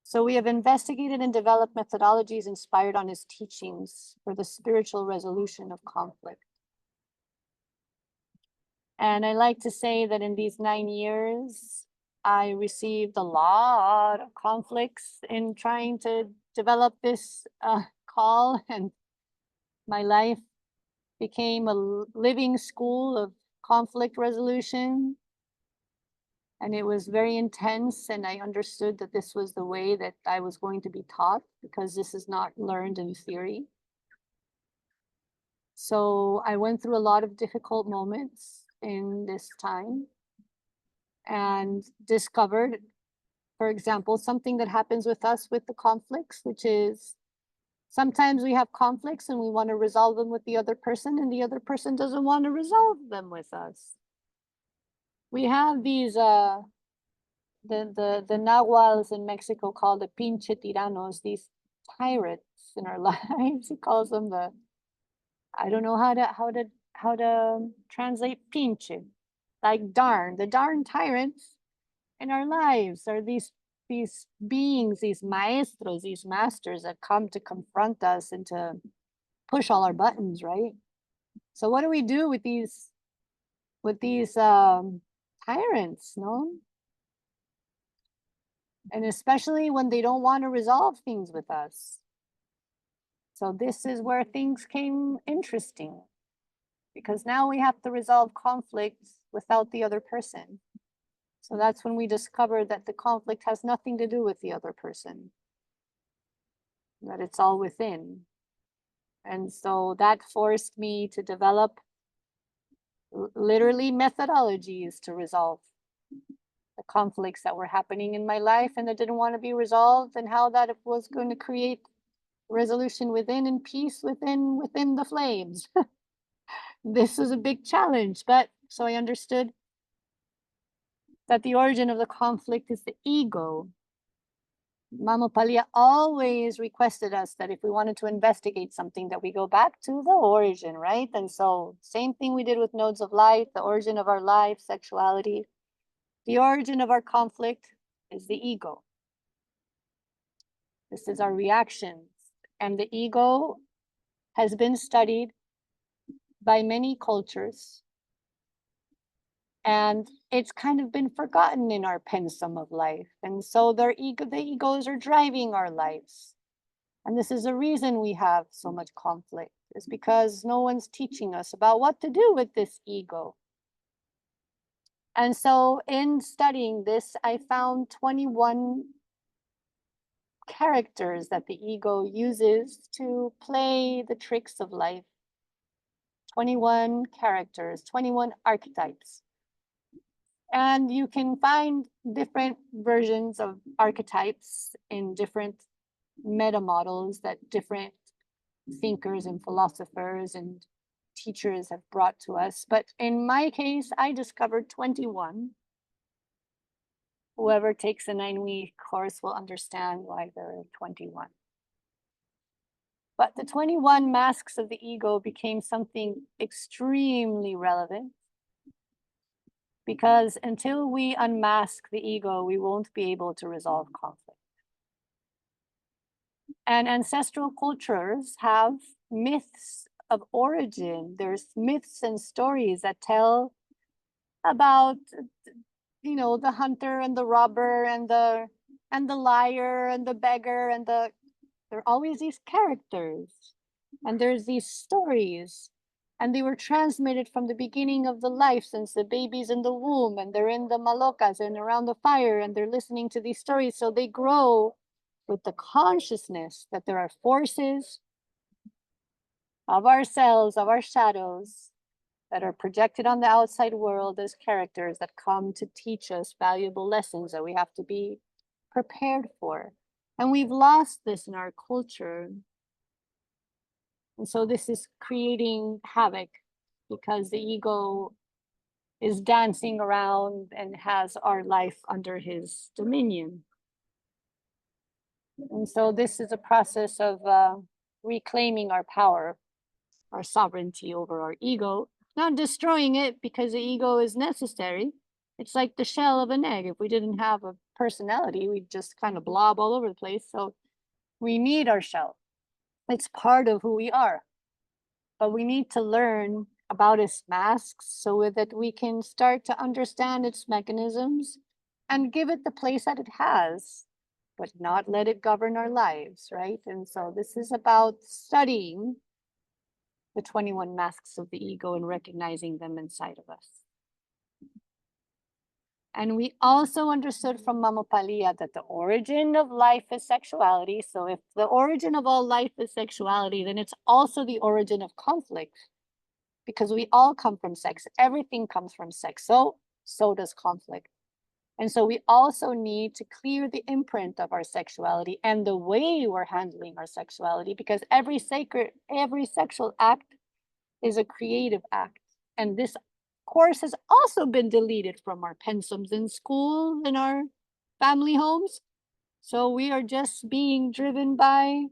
So we have investigated and developed methodologies inspired on his teachings for the spiritual resolution of conflict. And I like to say that in these 9 years, I received a lot of conflicts in trying to develop this call, and my life became a living school of conflict resolution. And it was very intense, and I understood that this was the way that I was going to be taught, because this is not learned in theory. So I went through a lot of difficult moments in this time and discovered, for example, something that happens with us with the conflicts, which is sometimes we have conflicts and we want to resolve them with the other person, and the other person doesn't want to resolve them with us. We have these the Nahuals in Mexico call the pinche tiranos, these tyrants in our lives. He calls them the, I don't know how to translate pinche, like darn. The darn tyrants in our lives are these beings, these maestros, these masters that come to confront us and to push all our buttons, right? So what do we do with these tyrants, no? And especially when they don't want to resolve things with us. So this is where things came interesting, because now we have to resolve conflicts without the other person. So that's when we discovered that the conflict has nothing to do with the other person, that it's all within. And so that forced me to develop literally methodologies to resolve the conflicts that were happening in my life and that didn't want to be resolved, and how that was going to create resolution within and peace within the flames. This was a big challenge, but so I understood that the origin of the conflict is the ego. Mama Palia always requested us that if we wanted to investigate something, that we go back to the origin, right? And so same thing we did with nodes of light, the origin of our life, sexuality. The origin of our conflict is the ego. This is our reactions. And the ego has been studied by many cultures. And it's kind of been forgotten in our pensum of life. And so the egos are driving our lives. And this is the reason we have so much conflict, is because no one's teaching us about what to do with this ego. And so in studying this, I found 21 characters that the ego uses to play the tricks of life. 21 characters, 21 archetypes. And you can find different versions of archetypes in different meta models that different thinkers and philosophers and teachers have brought to us. But in my case, I discovered 21. Whoever takes the 9-week course will understand why there are 21. But the 21 masks of the ego became something extremely relevant, because until we unmask the ego, we won't be able to resolve conflict. And ancestral cultures have myths of origin. There's myths and stories that tell about, you know, the hunter and the robber and the liar and the beggar, and there are always these characters, and there's these stories, and they were transmitted from the beginning of the life, since the baby's in the womb and they're in the malocas and around the fire and they're listening to these stories. So they grow with the consciousness that there are forces of ourselves, of our shadows, that are projected on the outside world as characters that come to teach us valuable lessons that we have to be prepared for. And we've lost this in our culture. And so this is creating havoc, because the ego is dancing around and has our life under his dominion. And so this is a process of reclaiming our power, our sovereignty over our ego, not destroying it, because the ego is necessary. It's like the shell of an egg. If we didn't have personality. We just kind of blob all over the place. So we need our shell. It's part of who we are. But we need to learn about its masks so that we can start to understand its mechanisms and give it the place that it has, but not let it govern our lives, right? And so this is about studying the 21 masks of the ego and recognizing them inside of us. And we also understood from Mama Palia that the origin of life is sexuality. So if the origin of all life is sexuality, then it's also the origin of conflict, because we all come from sex. Everything comes from sex. So does conflict. And so we also need to clear the imprint of our sexuality and the way we're handling our sexuality, because every sexual act is a creative act. And this course has also been deleted from our pensums in school, in our family homes. So we are just being driven by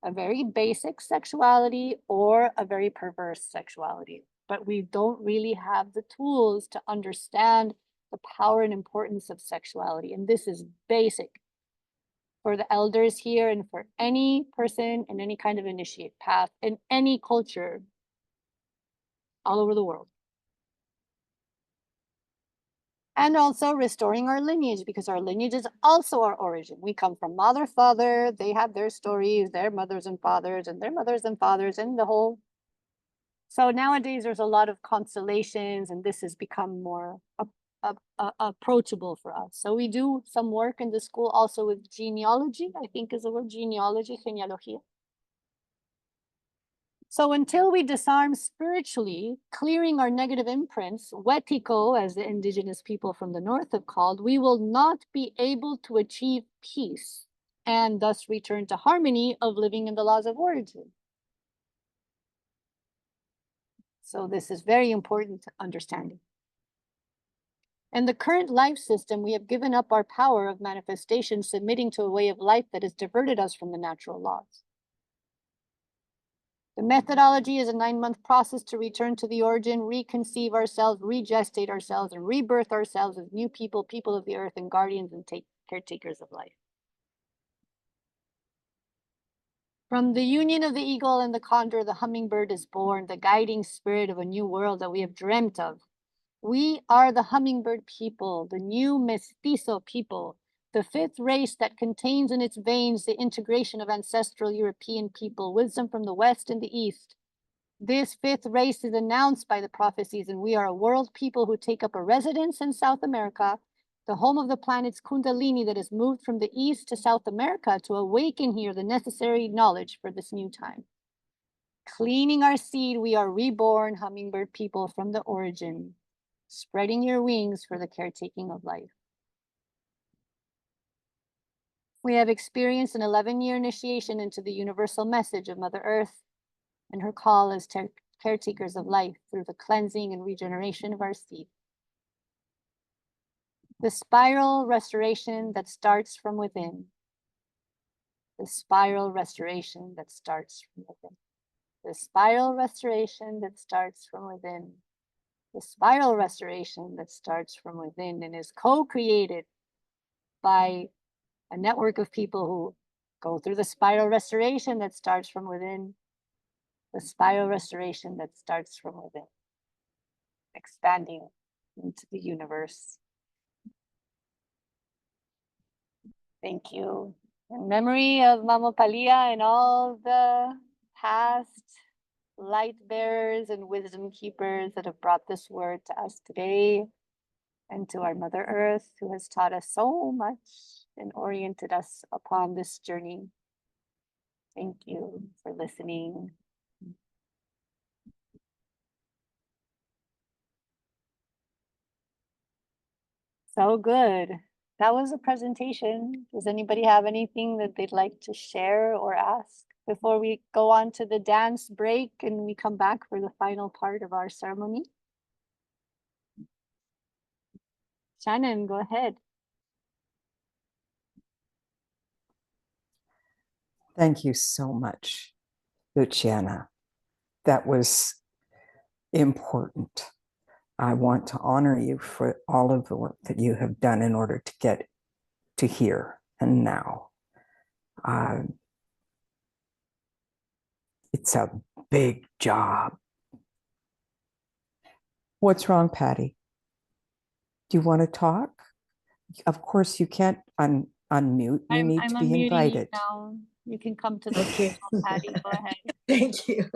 a very basic sexuality or a very perverse sexuality. But we don't really have the tools to understand the power and importance of sexuality. And this is basic for the elders here and for any person in any kind of initiate path in any culture all over the world. And also restoring our lineage, because our lineage is also our origin. We come from mother, father, they have their stories, their mothers and fathers, and their mothers and fathers, and the whole. So nowadays there's a lot of constellations, and this has become more approachable for us. So we do some work in the school also with genealogy, I think is the word, genealogy, genealogía. So until we disarm spiritually, clearing our negative imprints, wetiko, as the indigenous people from the north have called, we will not be able to achieve peace and thus return to harmony of living in the laws of origin. So this is very important understanding. In the current life system, we have given up our power of manifestation, submitting to a way of life that has diverted us from the natural laws. The methodology is a 9-month process to return to the origin, reconceive ourselves, regestate ourselves, and rebirth ourselves as new people, people of the earth, and guardians and caretakers of life. From the union of the eagle and the condor, the hummingbird is born, the guiding spirit of a new world that we have dreamt of. We are the hummingbird people, the new mestizo people, the fifth race that contains in its veins the integration of ancestral European people, wisdom from the West and the East. This fifth race is announced by the prophecies, and we are a world people who take up a residence in South America, the home of the planet's Kundalini that has moved from the East to South America to awaken here the necessary knowledge for this new time. Cleaning our seed, we are reborn hummingbird people from the origin, spreading your wings for the caretaking of life. We have experienced an 11-year initiation into the universal message of Mother Earth and her call as caretakers of life through the cleansing and regeneration of our seed. The spiral restoration that starts from within. The spiral restoration that starts from within. The spiral restoration that starts from within. The spiral restoration that starts from within and is co-created by a network of people who go through the spiral restoration that starts from within, the spiral restoration that starts from within, expanding into the universe. Thank you. In memory of Mama Palia and all the past light bearers and wisdom keepers that have brought this word to us today, and to our Mother Earth, who has taught us so much and oriented us upon this journey. Thank you for listening. So good. That was a presentation. Does anybody have anything that they'd like to share or ask before we go on to the dance break and we come back for the final part of our ceremony? Shannon, go ahead. Thank you so much, Luciana. That was important. I want to honor you for all of the work that you have done in order to get to here and now. It's a big job. What's wrong, Patty? Do you want to talk? Of course, you can't unmute. You need to be unmuting invited. you now. You can come to the Okay. table, Patty. Go ahead. Thank you.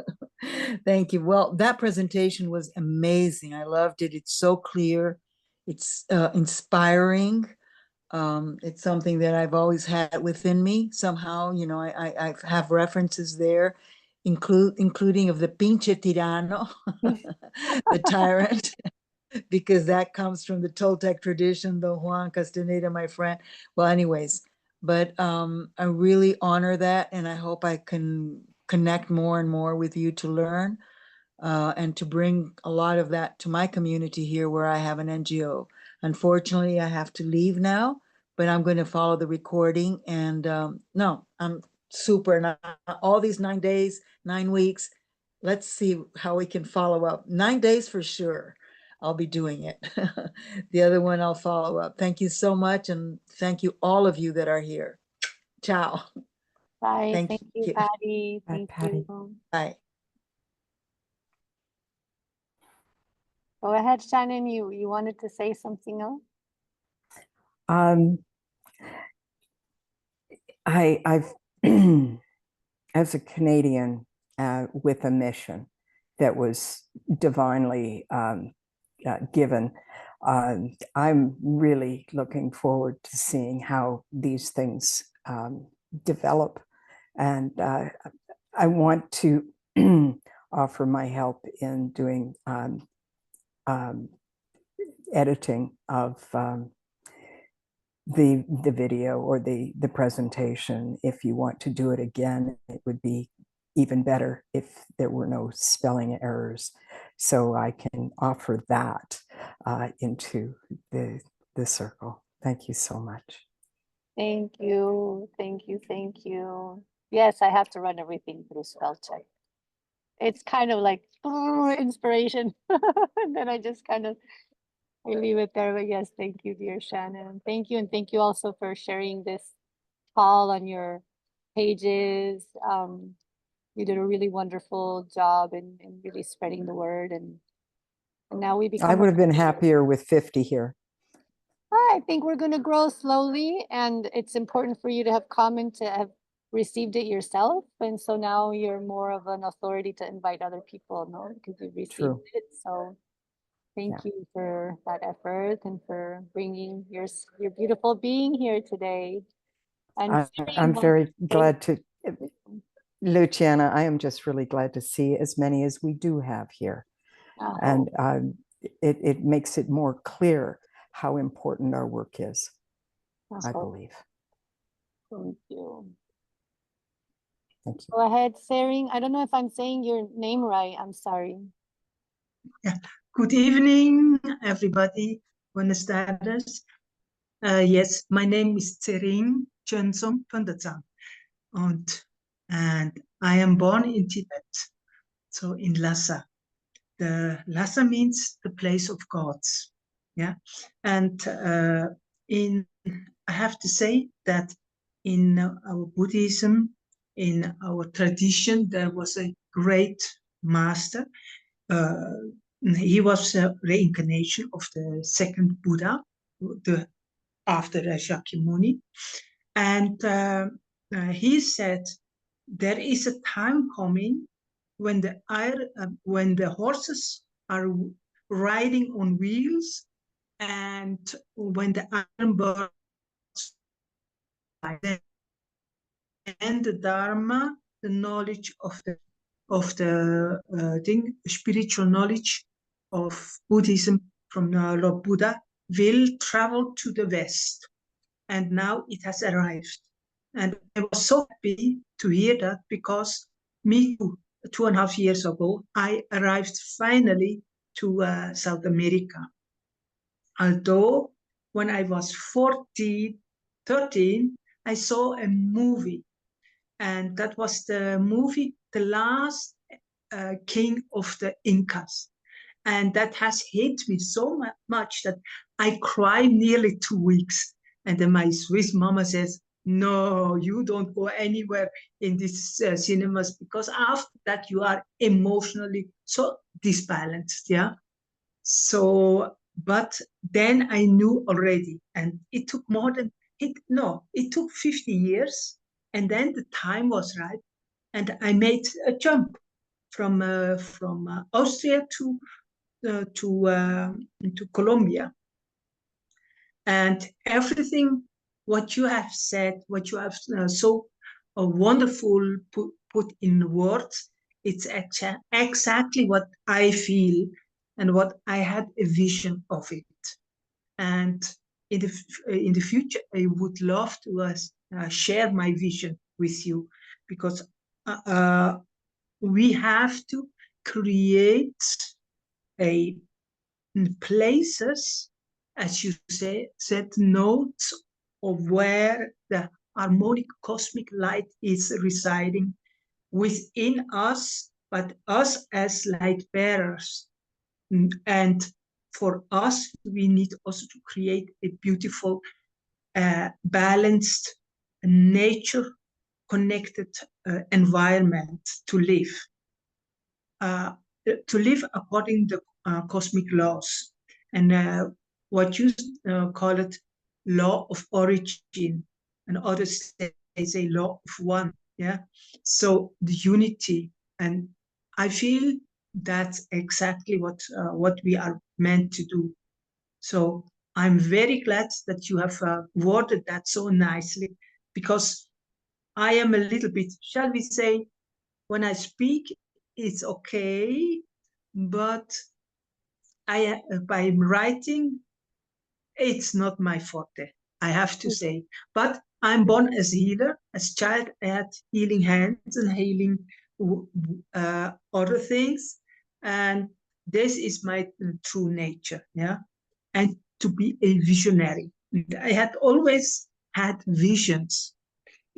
Thank you. Well, that presentation was amazing. I loved it. It's so clear. It's inspiring. It's something that I've always had within me somehow. You know, I have references there, including of the pinche tirano, the tyrant, because that comes from the Toltec tradition, Don Juan Castaneda, my friend. Well, anyways, but I really honor that, and I hope I can connect more and more with you to learn and to bring a lot of that to my community here where I have an NGO. Unfortunately, I have to leave now, but I'm going to follow the recording. And no, I'm super. And all these 9 days, 9 weeks, let's see how we can follow up. 9 days for sure. I'll be doing it. The other one I'll follow up. Thank you so much. And thank you all of you that are here. Ciao. Bye. Thank Thank you, you. Patty. Bye, Thank Patty. you. Bye. Go ahead, Shannon. You wanted to say something else? I've as a Canadian with a mission that was divinely given, I'm really looking forward to seeing how these things develop, and I want to offer my help in doing editing of the video or the presentation. If you want to do it again, it would be even better if there were no spelling errors. So I can offer that into the circle. Thank you so much. Thank you. Thank you. Thank you. Yes, I have to run everything through spell check. It's kind of like inspiration. And then I just kind of I leave it there. But yes, thank you, dear Shannon. Thank you. And thank you also for sharing this call on your pages. You did a really wonderful job in really spreading the word. And now we become I would have been happier with 50 here. I think we're going to grow slowly, and it's important for you to have to have received it yourself. And so now you're more of an authority to invite other people, no, because you've received True. it. So thank you for that effort and for bringing your beautiful being here today. And I'm very glad to, Luciana, I am just really glad to see as many as we do have here. And it makes it more clear how important our work is, I believe. Thank you. Thank you. Go ahead, Sering. I don't know if I'm saying your name right. I'm sorry. Yeah. Good evening, everybody. Buenas tardes. Yes, my name is Tsering Chönsong Pöndertsang, and I am born in Tibet, so in Lhasa. The Lhasa means the place of gods. Yeah, and I have to say that in our Buddhism, in our tradition, there was a great master. He was a reincarnation of the second Buddha, after Shakyamuni, and he said there is a time coming when the horses are riding on wheels, and when the iron birds and the Dharma, the knowledge of the spiritual knowledge of Buddhism from Lord Buddha will travel to the West. And now it has arrived. And I was so happy to hear that, because me too, 2.5 years ago, I arrived finally to South America. Although when I was 13, I saw a movie, and that was the movie, The Last King of the Incas. And that has hit me so much that I cried nearly 2 weeks. And then my Swiss mama says, no, you don't go anywhere in these cinemas, because after that you are emotionally so disbalanced. Yeah. So, but then I knew already, and it took more than it took 50 years, and then the time was right, and I made a jump from Austria to Colombia, and everything what you have said, what you have so wonderful put in words, it's exactly what I feel and what I had a vision of it. And in the future, I would love to share my vision with you, because we have to create a places, as you said, nodes of where the harmonic cosmic light is residing within us, but us as light bearers. And for us, we need also to create a beautiful, balanced, nature connected environment to live. To live according to cosmic laws, and what you call it law of origin, and others say law of one. Yeah, so the unity, and I feel that's exactly what we are meant to do. So I'm very glad that you have worded that so nicely, because I am a little bit, shall we say, when I speak, it's okay, but by writing, it's not my forte, I have to say. But I'm born as a healer. As a child, I had healing hands and healing other things, and this is my true nature. Yeah, and to be a visionary. I had always had visions,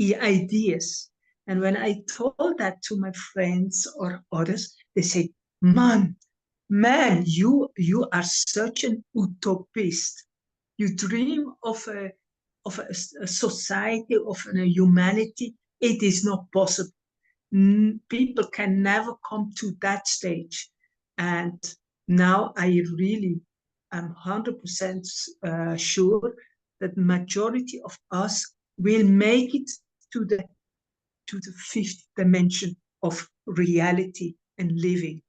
ideas. And when I told that to my friends or others, they say, man, you are such an utopist. You dream of a society, of a humanity. It is not possible. People can never come to that stage. And now I really am 100% sure that majority of us will make it to the fifth dimension of reality and living.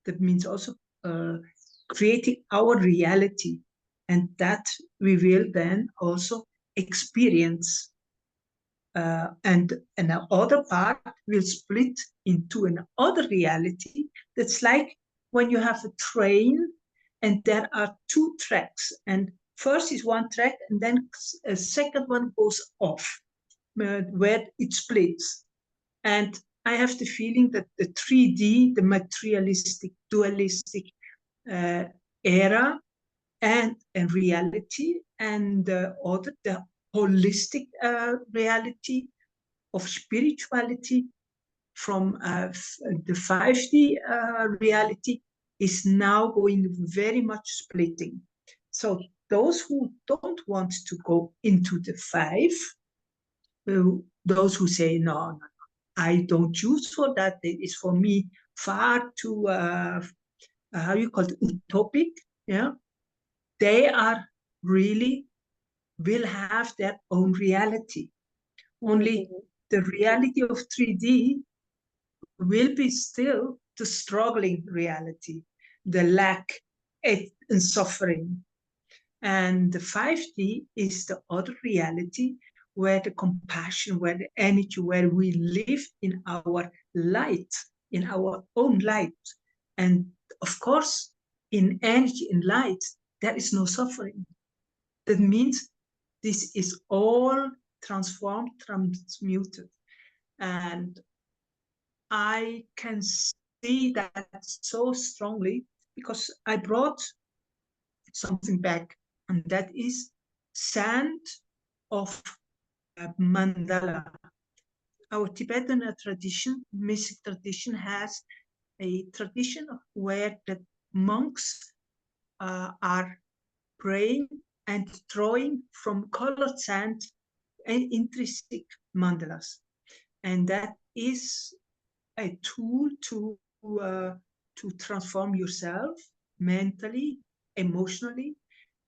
That means also creating our reality, and that we will then also experience. And another part will split into another reality. That's like when you have a train and there are two tracks, and first is one track and then a second one goes off, where it splits. And I have the feeling that the 3D, the materialistic, dualistic era, and reality, and the holistic reality of spirituality from the 5D reality is now going very much splitting. So those who don't want to go into the 5, those who say, no, I don't choose for that, it is for me far too, how you call it, utopic, yeah, they are really will have their own reality. Only the reality of 3D will be still the struggling reality, the lack and suffering. And the 5D is the other reality, where the compassion, where the energy, where we live in our light, in our own light. And of course, in energy and light, there is no suffering. That means this is all transformed, transmuted. And I can see that so strongly, because I brought something back, and that is sand of mandala. Our Tibetan tradition, mystic tradition, has a tradition where the monks are praying and drawing from colored sand and intrinsic mandalas. And that is a tool to transform yourself mentally, emotionally,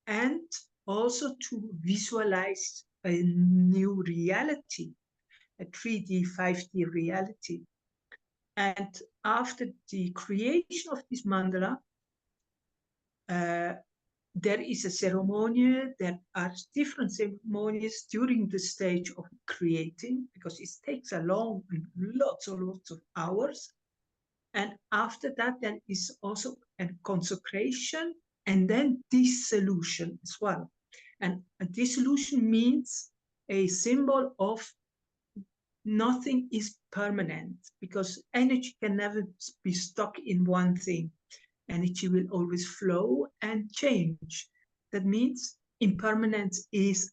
and also to visualize a new reality, a 3D, 5D reality. And after the creation of this mandala, there is a ceremony, there are different ceremonies during the stage of creating, because it takes a long, lots of hours. And after that, there is also a consecration and then dissolution as well. And a dissolution means a symbol of nothing is permanent, because energy can never be stuck in one thing. Energy will always flow and change. That means impermanence is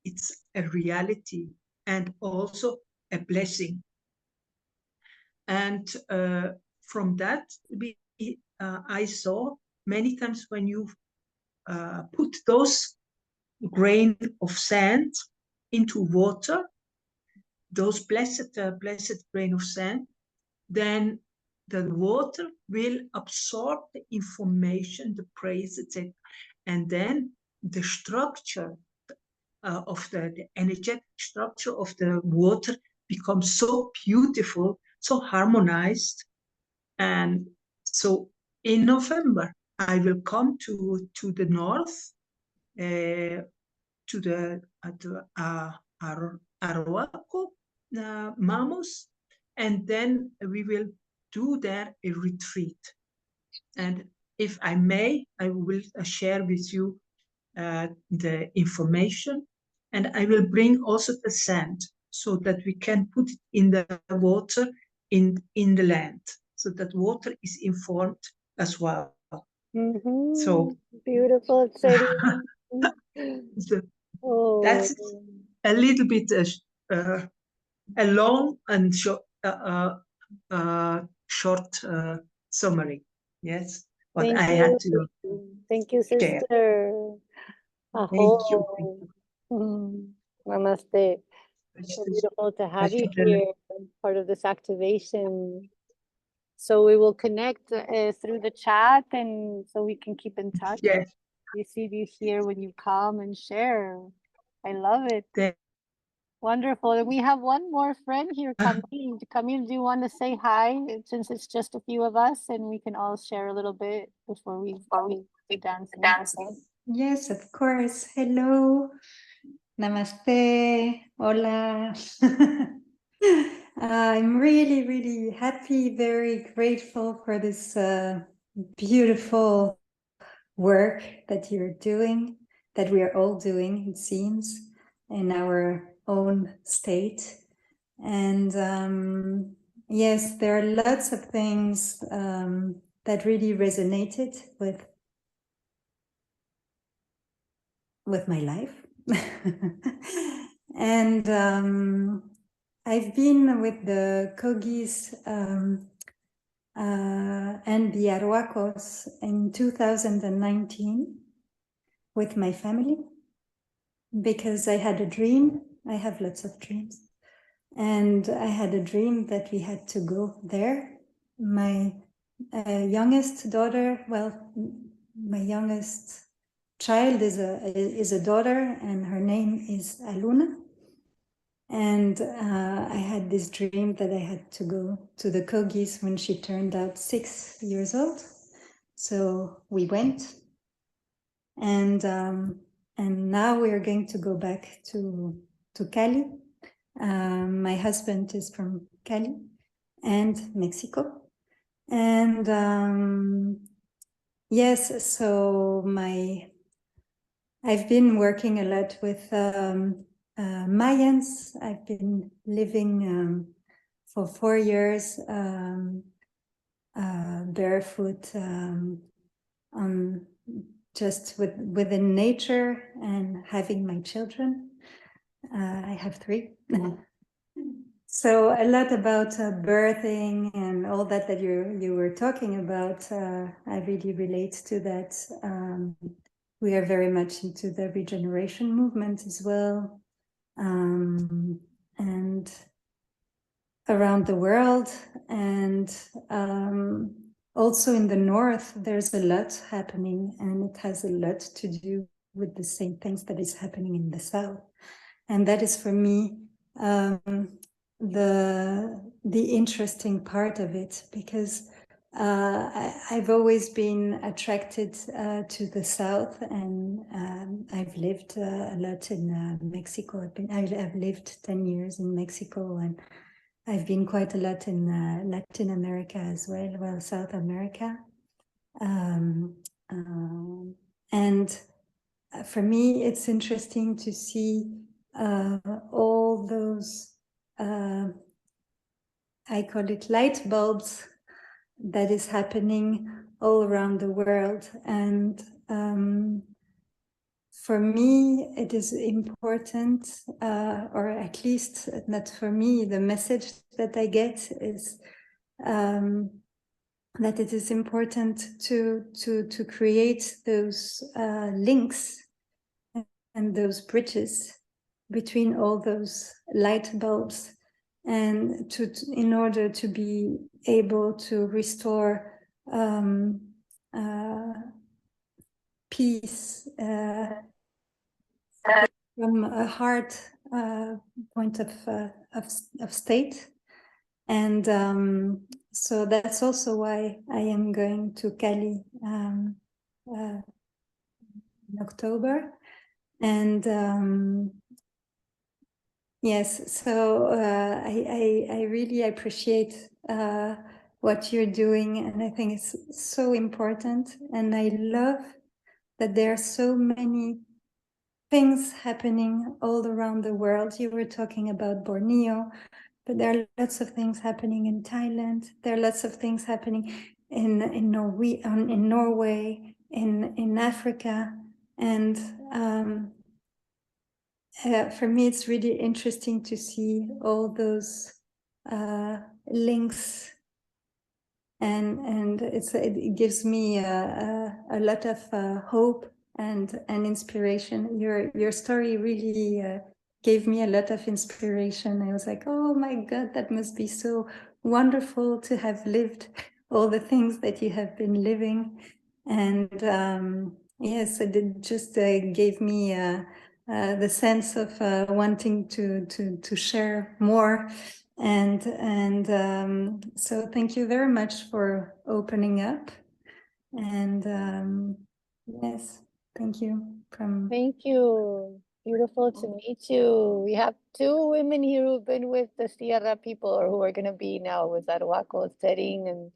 it's a reality and also a blessing. And from that, I saw many times when you put those grain of sand into water, those blessed grain of sand, then the water will absorb the information, the praise, etc. And then the structure of the energetic structure of the water becomes so beautiful, so harmonized. And so in November, I will come to the north, to the Arhuaco, Mamos, and then we will do there a retreat. And if I may, I will share with you the information, and I will bring also the sand so that we can put it in the water in the land, so that water is informed as well. So beautiful, exciting. That's a little bit a long and short summary. Yes, what Thank I you. had to Thank you, share. sister. Thank you. Namaste. So beautiful to have you here, part of this activation. So we will connect through the chat, and so we can keep in touch. Yes. We see you here when you come and share. I love it. Wonderful. And we have one more friend here, Camille. Camille, do you want to say hi, since it's just a few of us, and we can all share a little bit before we do dancing? Yes, of course. Hello. Namaste. Hola. I'm really, really happy, very grateful for this beautiful work that you're doing, that we are all doing, it seems, in our own state. And yes, there are lots of things that really resonated with my life. And I've been with the Kogis and the Arhuacos in 2019 with my family, because I had a dream. I have lots of dreams. And I had a dream that we had to go there. My youngest daughter, well, my youngest child is a daughter, and her name is Aluna. And I had this dream that I had to go to the Kogis when she turned out 6 years old. So we went, and now we are going to go back to Cali. My husband is from Cali and Mexico. And yes, so I've been working a lot with Mayans. I've been living for 4 years barefoot on just within nature and having my children. I have 3. So a lot about birthing and all that you were talking about. I really relate to that. we are very much into the regeneration movement as well. And around the world, and also in the north, there's a lot happening, and it has a lot to do with the same things that is happening in the south. And that is for me the interesting part of it, because I've always been attracted to the south, and I've lived a lot in Mexico. I've lived 10 years in Mexico, and I've been quite a lot in Latin America as well, South America. And for me, it's interesting to see all those, I call it light bulbs, that is happening all around the world. And for me, it is important, or at least not for me, the message that I get is that it is important to create those links and those bridges between all those light bulbs, and in order to be able to restore peace from a heart point of state. And so that's also why I am going to Cali in October. And yes, so I really appreciate what you're doing, and I think it's so important. And I love that there are so many things happening all around the world. You were talking about Borneo, but there are lots of things happening in Thailand. There are lots of things happening in Norway, in Africa. And for me, it's really interesting to see all those links, and it gives me a lot of hope and inspiration. Your story really gave me a lot of inspiration. I was like, oh my God, that must be so wonderful to have lived all the things that you have been living. And yes, it just gave me the sense of wanting to share more. And so thank you very much for opening up. And yes, thank you. Thank you. Beautiful to meet you. We have two women here who've been with the Sierra people, or who are going to be now with Arhuaco setting,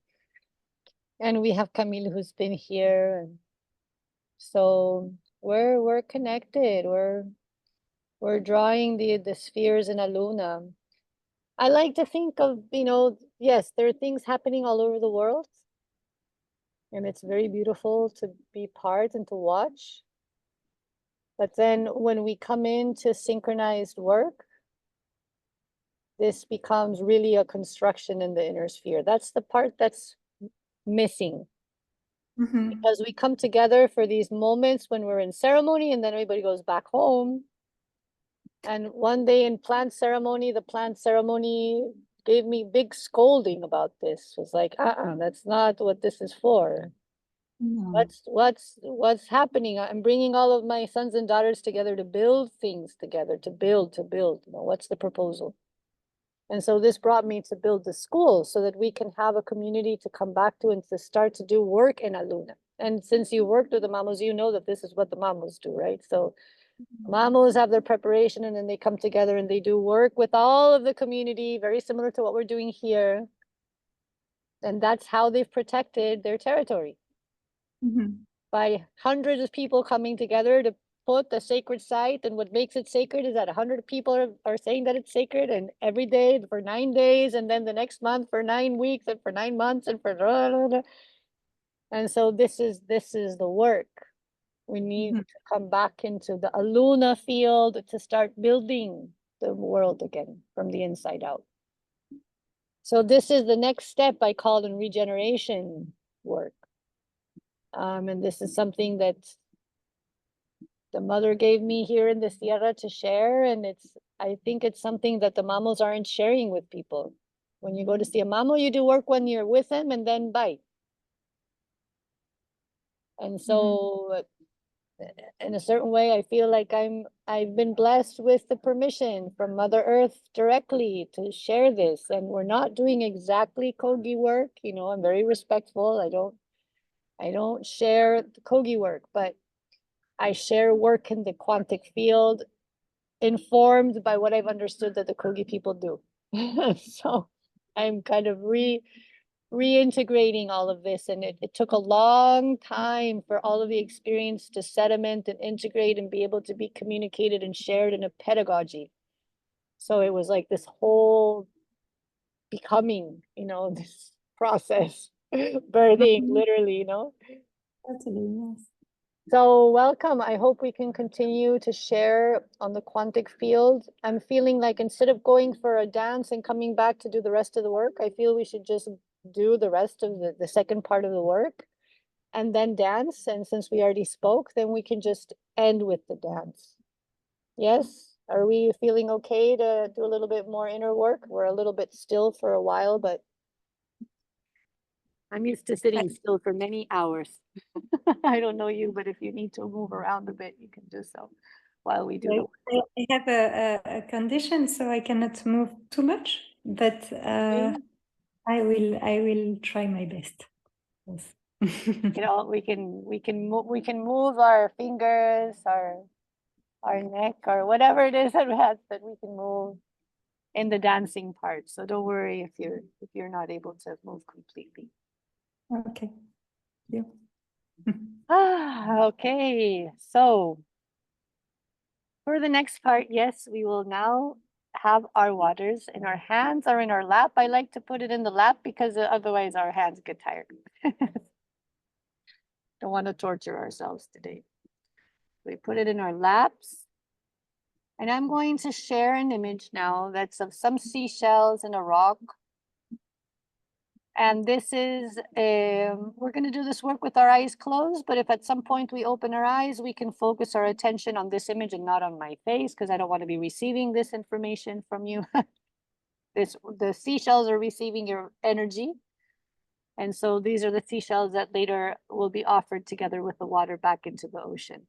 and we have Camille who's been here, and so we're connected. We're drawing the spheres in a luna. I like to think of, yes, there are things happening all over the world, and it's very beautiful to be part and to watch. But then when we come into synchronized work, this becomes really a construction in the inner sphere. That's the part that's missing. Because we come together for these moments when we're in ceremony, and then everybody goes back home. And one day in plant ceremony, the plant ceremony gave me big scolding about this. It was like, that's not what this is for. No. What's happening? I'm bringing all of my sons and daughters together to build things together, to build. What's the proposal? And so this brought me to build the school so that we can have a community to come back to and to start to do work in Aluna. And since you worked with the mamos, you know that this is what the mamos do, right? So mamos have their preparation, and then they come together and they do work with all of the community, very similar to what we're doing here. And that's how they've protected their territory. By hundreds of people coming together to put the sacred site. And what makes it sacred is that 100 people are saying that it's sacred, and every day for 9 days, and then the next month for 9 weeks, and for 9 months, and for blah, blah, blah. And so this is the work. We need to come back into the Aluna field to start building the world again from the inside out. So this is the next step I call in regeneration work. And this is something that the mother gave me here in the Sierra to share, and I think it's something that the mamos aren't sharing with people. When you go to see a mamo, you do work when you're with them, and then bye. And so in a certain way, I feel like I've been blessed with the permission from Mother Earth directly to share this. And we're not doing exactly Kogi work, you know, I'm very respectful. I don't share the Kogi work, but I share work in the quantic field, informed by what I've understood that the Kogi people do. So I'm kind of reintegrating all of this, and it took a long time for all of the experience to sediment and integrate and be able to be communicated and shared in a pedagogy. So it was like this whole becoming, you know, this process, birthing, literally, you know. Totally, yes. So welcome. I hope we can continue to share on the quantic field. I'm feeling like instead of going for a dance and coming back to do the rest of the work, I feel we should just do the rest of the second part of the work and then dance. And since we already spoke, then we can just end with the dance. Yes? Are we feeling okay to do a little bit more inner work? We're a little bit still for a while, but I'm used to sitting still for many hours. I don't know you, but if you need to move around a bit, you can do so while we do the work. I have a condition, so I cannot move too much, but Okay. I will try my best. Yes. You know, we can move our fingers, our neck, or whatever it is that we can move in the dancing part. So don't worry if you're not able to move completely. Okay. Yeah. Okay, so for the next part, yes, we will now have our waters in our hands or in our lap. I like to put it in the lap because otherwise our hands get tired. Don't want to torture ourselves today. We put it in our laps. And I'm going to share an image now that's of some seashells and a rock. And this is, we're going to do this work with our eyes closed, but if at some point we open our eyes, we can focus our attention on this image and not on my face, because I don't want to be receiving this information from you. The seashells are receiving your energy. And so these are the seashells that later will be offered together with the water back into the ocean.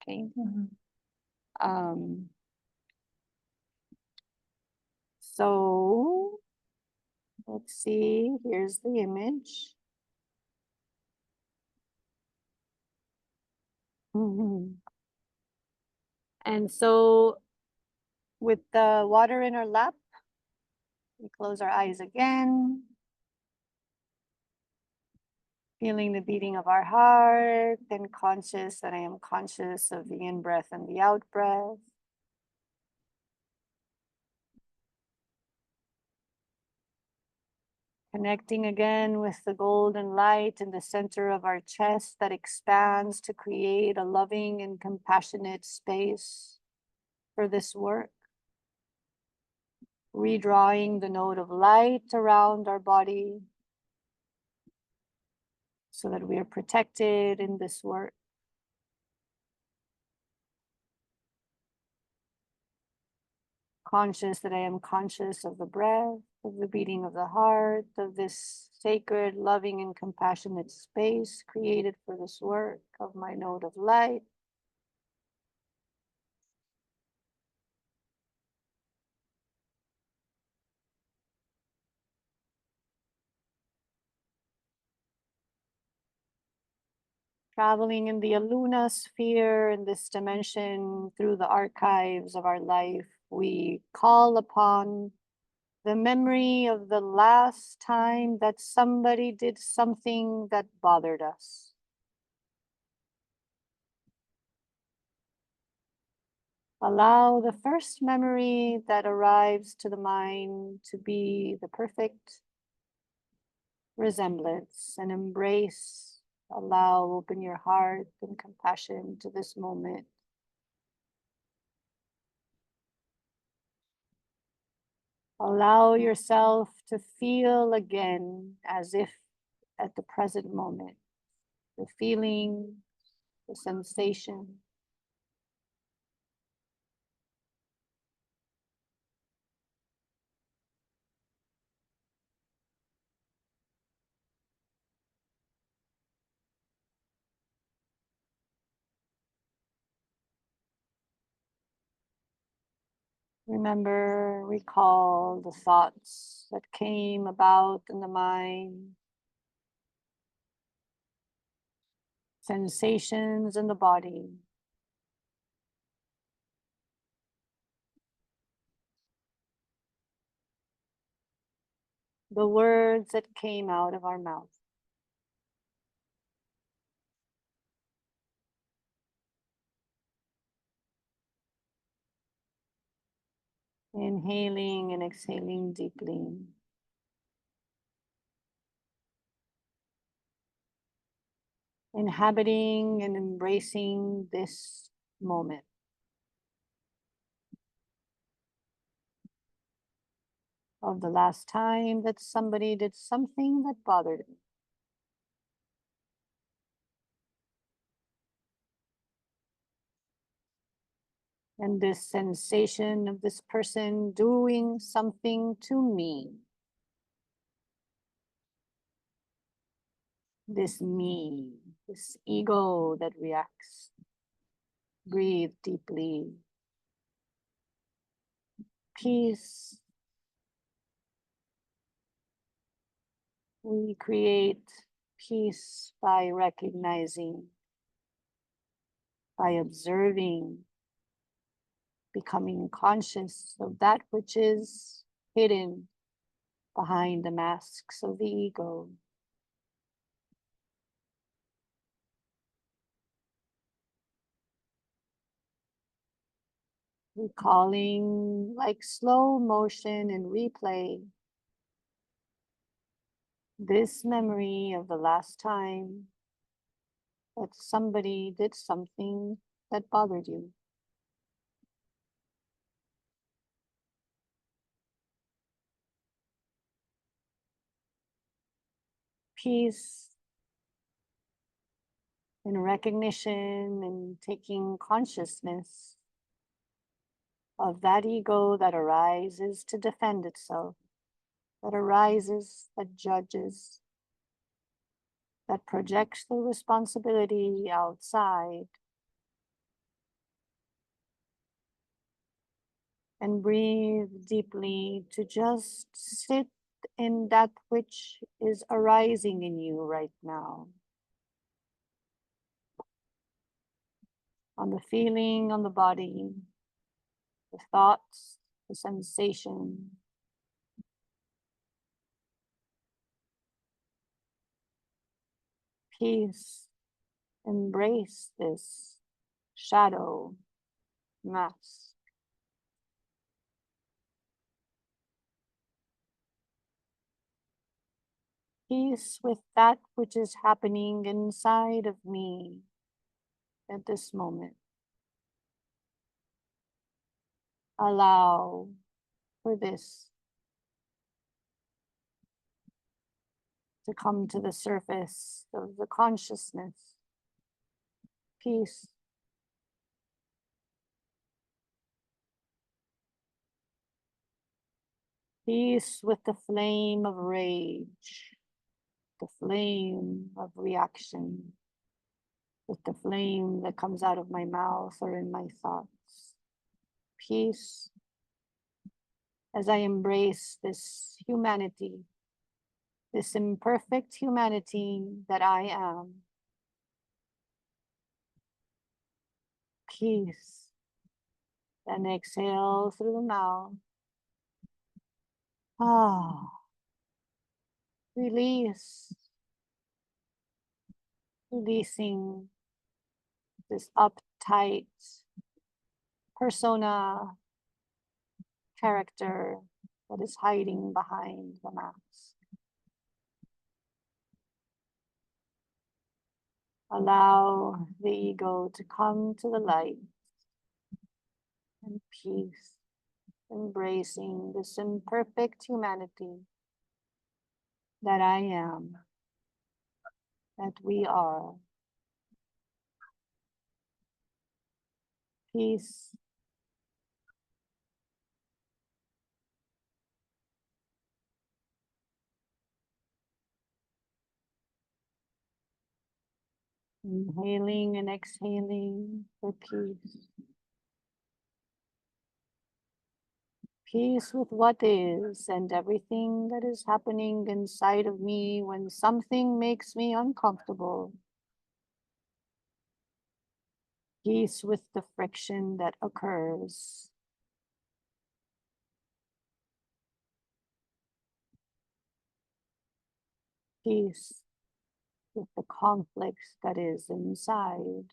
Okay. So let's see, here's the image. And so with the water in our lap, we close our eyes again, feeling the beating of our heart, and conscious that I am conscious of the in-breath and the out-breath. Connecting again with the golden light in the center of our chest that expands to create a loving and compassionate space for this work. Redrawing the node of light around our body so that we are protected in this work. Conscious that I am conscious of the breath, of the beating of the heart, of this sacred, loving, and compassionate space created for this work of my node of light. Traveling in the Aluna sphere, in this dimension, through the archives of our life, we call upon the memory of the last time that somebody did something that bothered us. Allow the first memory that arrives to the mind to be the perfect resemblance and embrace. Allow, open your heart and compassion to this moment. Allow yourself to feel again as if at the present moment, the feeling, the sensation, Remember, recall the thoughts that came about in the mind, sensations in the body. The words that came out of our mouth. Inhaling and exhaling deeply. Inhabiting and embracing this moment. Of the last time that somebody did something that bothered me. And this sensation of this person doing something to me. This me, this ego that reacts. Breathe deeply. Peace. We create peace by recognizing, by observing, becoming conscious of that which is hidden behind the masks of the ego. Recalling like slow motion and replay this memory of the last time that somebody did something that bothered you. Peace and recognition and taking consciousness of that ego that arises to defend itself, that arises, that judges, that projects the responsibility outside. And breathe deeply to just sit in that which is arising in you right now. On the feeling, on the body, the thoughts, the sensation. Peace. Embrace this shadow mask. Peace with that which is happening inside of me at this moment. Allow for this to come to the surface of the consciousness. Peace. Peace with the flame of rage, the flame of reaction, with the flame that comes out of my mouth or in my thoughts. Peace as I embrace this humanity, this imperfect humanity that I am. Peace. Then exhale through the mouth. Ah, release. Releasing this uptight persona, character that is hiding behind the mask. Allow the ego to come to the light and peace, embracing this imperfect humanity that I am, that we are. Peace. Inhaling and exhaling for peace. Peace with what is and everything that is happening inside of me when something makes me uncomfortable. Peace with the friction that occurs. Peace with the conflict that is inside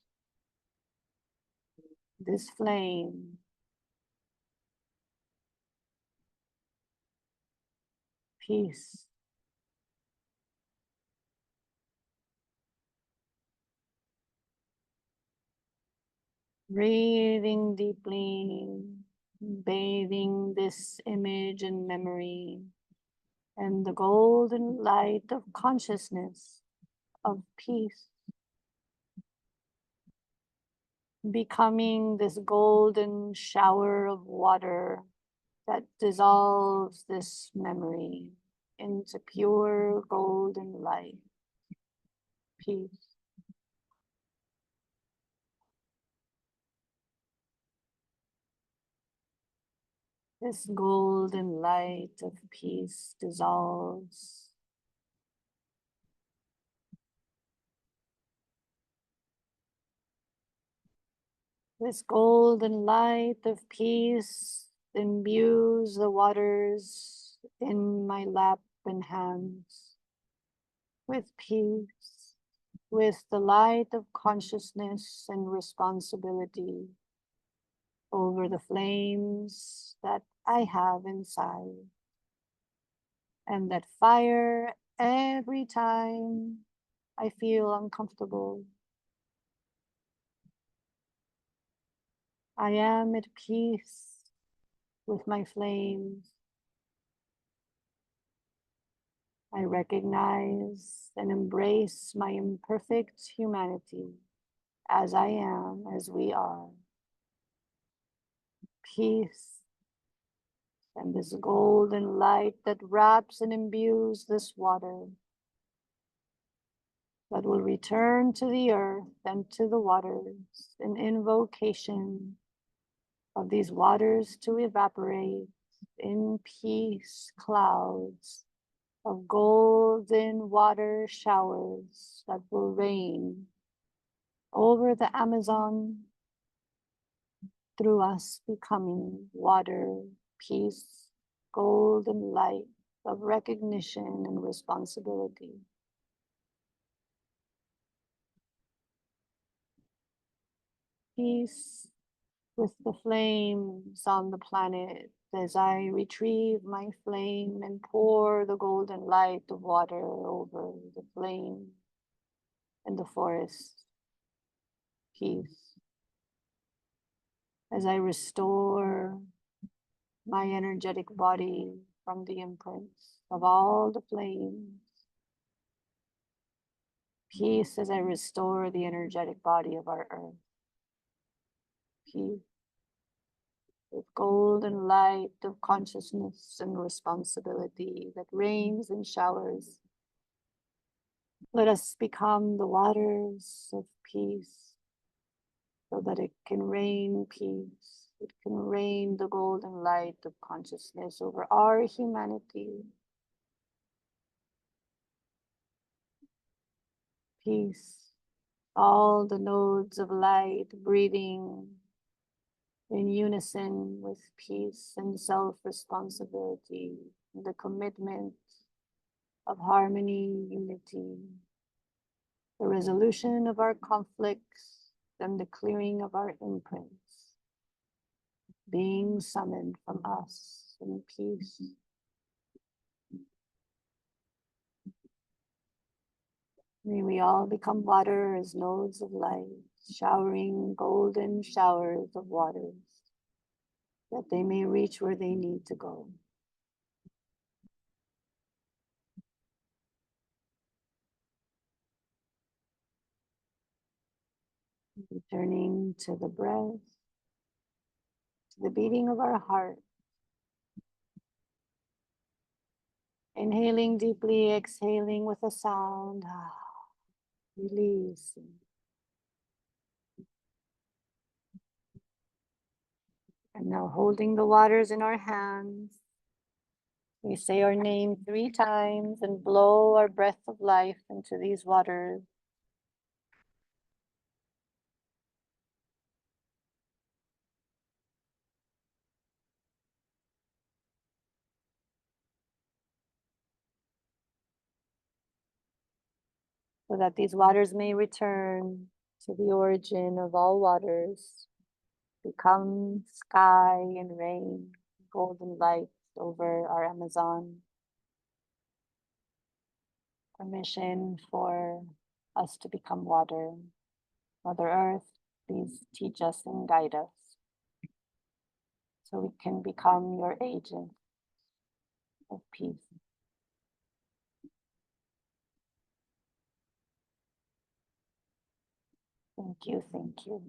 this flame. Peace. Breathing deeply, bathing this image and memory and the golden light of consciousness of peace, becoming this golden shower of water that dissolves this memory into pure golden light, peace. This golden light of peace dissolves. This golden light of peace imbues the waters in my lap and hands with peace, with the light of consciousness and responsibility over the flames that I have inside, and that fire every time I feel uncomfortable. I am at peace with my flames. I recognize and embrace my imperfect humanity as I am, as we are. Peace and this golden light that wraps and imbues this water that will return to the earth and to the waters, an invocation of these waters to evaporate in peace clouds of golden water showers that will rain over the Amazon through us becoming water, peace, golden light of recognition and responsibility. Peace with the flames on the planet as I retrieve my flame and pour the golden light of water over the flame and the forest. Peace. As I restore my energetic body from the imprints of all the flames. Peace as I restore the energetic body of our earth. Peace with golden light of consciousness and responsibility that rains and showers. Let us become the waters of peace so that it can rain peace. It can rain the golden light of consciousness over our humanity. Peace. All the nodes of light breathing in unison with peace and self-responsibility, the commitment of harmony, unity, the resolution of our conflicts, and the clearing of our imprints, being summoned from us in peace. May we all become water as nodes of light, showering golden showers of waters, that they may reach where they need to go. Returning to the breath, to the beating of our heart. Inhaling deeply, exhaling with a sound. Releasing. And now holding the waters in our hands, we say our name 3 times and blow our breath of life into these waters. So that these waters may return to the origin of all waters, become sky and rain, golden light over our Amazon. Permission for us to become water. Mother Earth, please teach us and guide us so we can become your agent of peace. Thank you, thank you.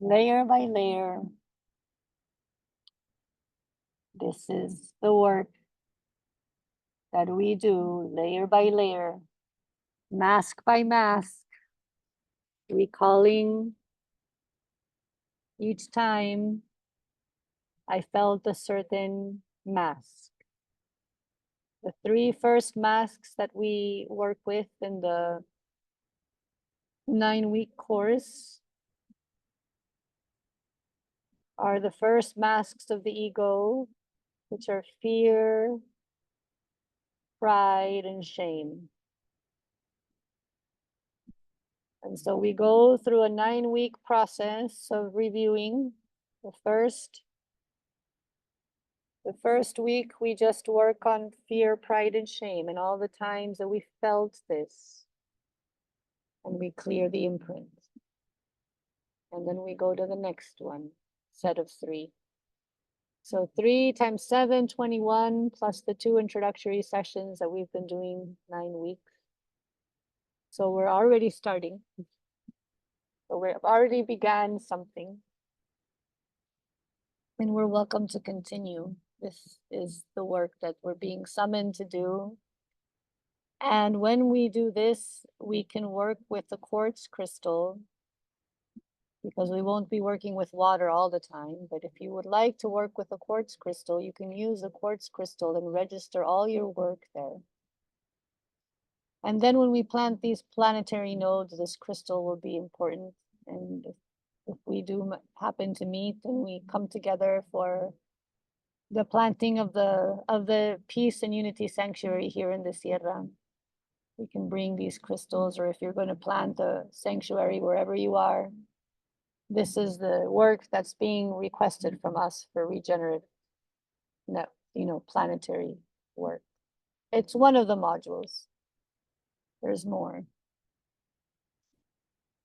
Layer by layer, this is the work that we do, layer by layer, mask by mask, recalling each time I felt a certain mask. The 3 first masks that we work with in the 9-week course are the first masks of the ego, which are fear, pride, and shame. And so we go through a 9-week process of reviewing. The first week, we just work on fear, pride, and shame, and all the times that we felt this. And we clear the imprint. And then we go to the next one, set of 3. So 3 times 7, 21, plus the 2 introductory sessions that we've been doing 9 weeks. So we're already starting. So we've already began something. And we're welcome to continue. This is the work that we're being summoned to do. And when we do this, we can work with the quartz crystal, because we won't be working with water all the time. But if you would like to work with a quartz crystal, you can use a quartz crystal and register all your work there. And then when we plant these planetary nodes, this crystal will be important. And if we do happen to meet and we come together for the planting of the peace and unity sanctuary here in the Sierra, we can bring these crystals. Or if you're going to plant a sanctuary wherever you are, this is the work that's being requested from us for regenerative, planetary work. It's one of the modules. There's more.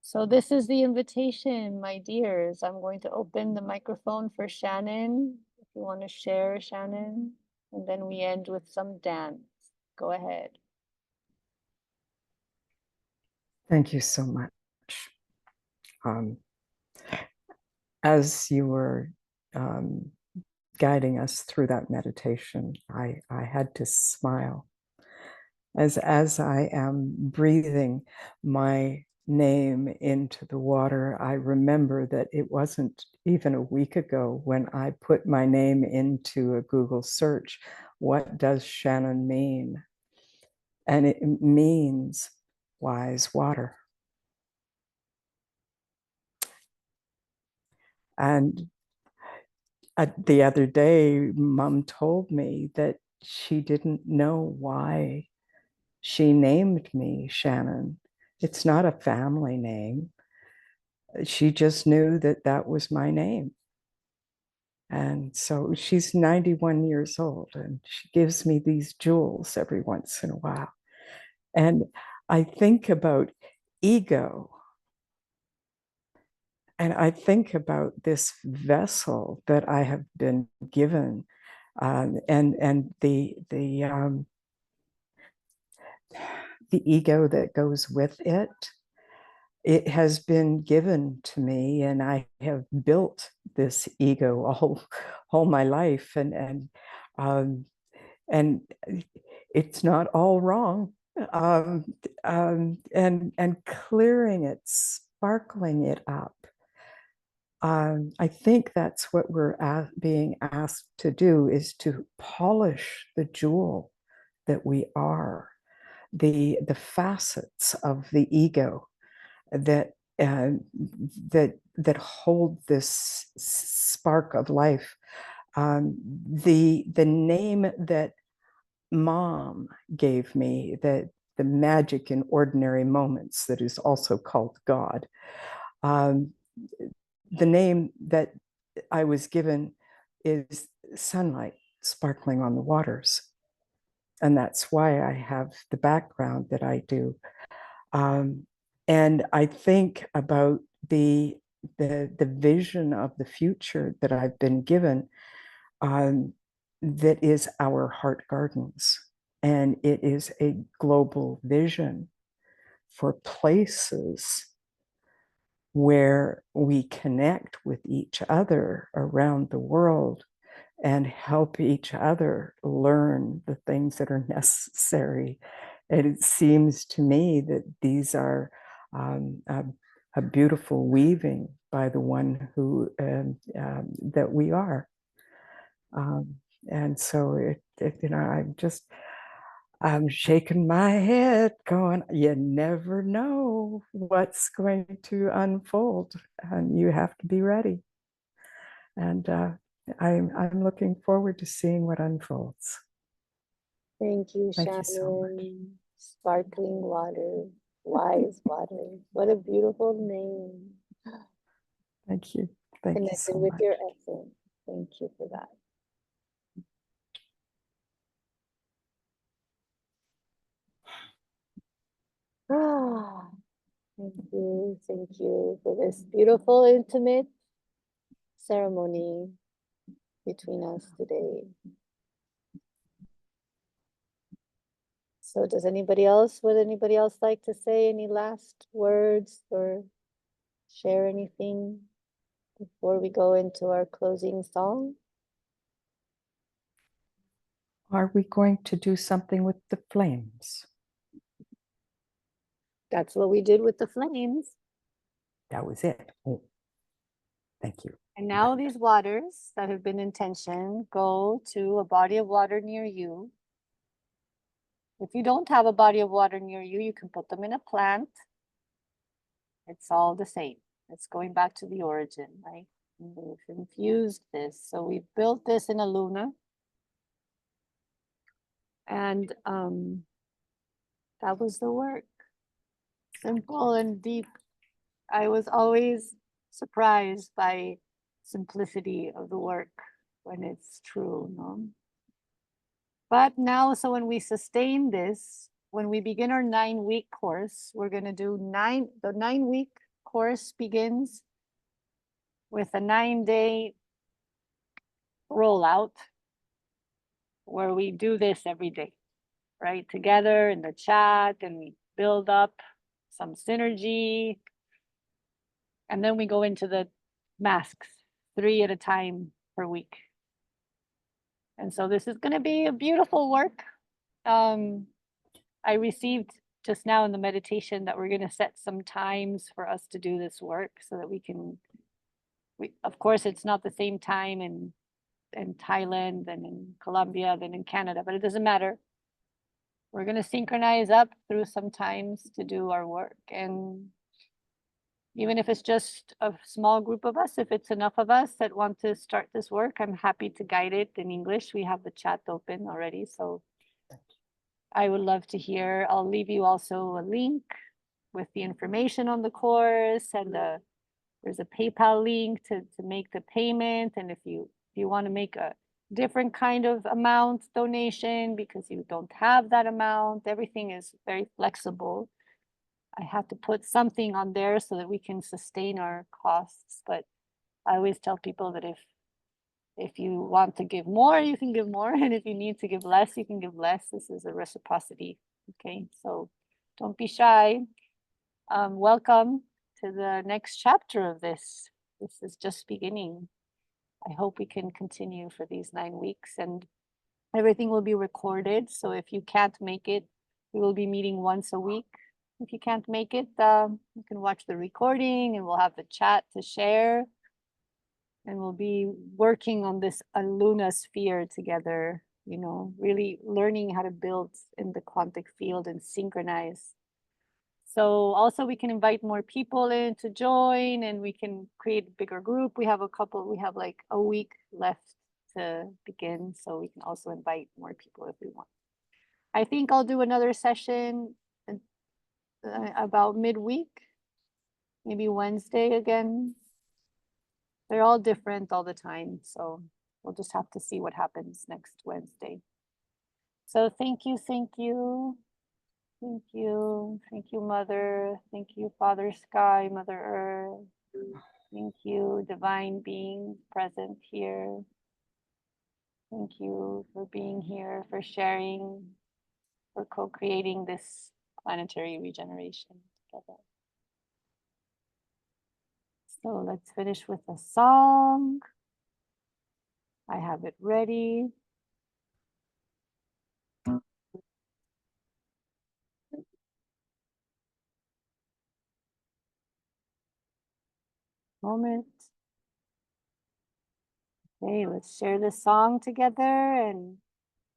So this is the invitation, my dears. I'm going to open the microphone for Shannon. If you want to share, Shannon, and then we end with some dance. Go ahead. Thank you so much. As you were guiding us through that meditation, I had to smile. As I am breathing my name into the water, I remember that it wasn't even a week ago when I put my name into a Google search. What does Shannon mean? And it means wise water. And the other day, Mom told me that she didn't know why she named me Shannon. It's not a family name. She just knew that that was my name. And so she's 91 years old, and she gives me these jewels every once in a while. And I think about ego. And I think about this vessel that I have been given, and the ego that goes with it. it has been given to me, and I have built this ego all my life, and it's not all wrong. And clearing it, sparkling it up. I think that's what we're being asked to do, is to polish the jewel that we are, the facets of the ego that that hold this spark of life. The name that Mom gave me, that the magic in ordinary moments, that is also called God. The name that I was given is sunlight sparkling on the waters. And that's why I have the background that I do. And I think about the vision of the future that I've been given, that is our heart gardens. And it is a global vision for places where we connect with each other around the world and help each other learn the things that are necessary. And it seems to me that these are a beautiful weaving by the one who that we are. And so I'm shaking my head going, you never know what's going to unfold, and you have to be ready. And I'm looking forward to seeing what unfolds. Thank you, Thank you Shannon. so much. Sparkling water, wise water. What a beautiful name. Thank you. Thank you Connected so with much. your essence. Thank you for that. Ah, thank you for this beautiful, intimate ceremony between us today. So would anybody else like to say any last words or share anything before we go into our closing song? Are we going to do something with the flames? That's what we did with the flames. That was it. Oh, thank you. And now these waters that have been intentioned go to a body of water near you. If you don't have a body of water near you, you can put them in a plant. It's all the same. It's going back to the origin, right? And we've infused this. So we've built this in a Luna. And that was the work. Simple and deep. I was always surprised by simplicity of the work when it's true, no? But now, so when we sustain this, when we begin our 9-week course, we're going to do the 9-week course begins with a 9-day rollout where we do this every day, right? Together in the chat, and we build up some synergy. And then we go into the masks, 3 at a time per week. And so this is going to be a beautiful work. I received just now in the meditation that we're going to set some times for us to do this work so that we can, of course, it's not the same time in Thailand and in Colombia than in Canada, but it doesn't matter. We're going to synchronize up through some times to do our work. And even if it's just a small group of us, if it's enough of us that want to start this work, I'm happy to guide it in English. We have the chat open already, so I would love to hear. I'll leave you also a link with the information on the course, and there's a PayPal link to make the payment. And if you want to make a different kind of amount donation because you don't have that amount, everything is very flexible. I have to put something on there so that we can sustain our costs. But I always tell people that if you want to give more, you can give more. And if you need to give less, you can give less. This is a reciprocity. Okay, so don't be shy. Welcome. to the next chapter of this. This is just beginning. I hope we can continue for these 9 weeks, and everything will be recorded. So if you can't make it, we will be meeting once a week. If you can't make it, you can watch the recording, and we'll have the chat to share. And we'll be working on this Luna sphere together, you know, really learning how to build in the quantic field and synchronize. So also we can invite more people in to join, and we can create a bigger group. We have like a week left to begin, so we can also invite more people if we want. I think I'll do another session about midweek, maybe Wednesday again. They're all different all the time, so we'll just have to see what happens next Wednesday. So thank you, thank you. Thank you. Thank you, Mother. Thank you, Father Sky, Mother Earth. Thank you, divine being present here. Thank you for being here, for sharing, for co-creating this planetary regeneration together. So let's finish with a song. I have it ready. Moment. Okay, let's share this song together and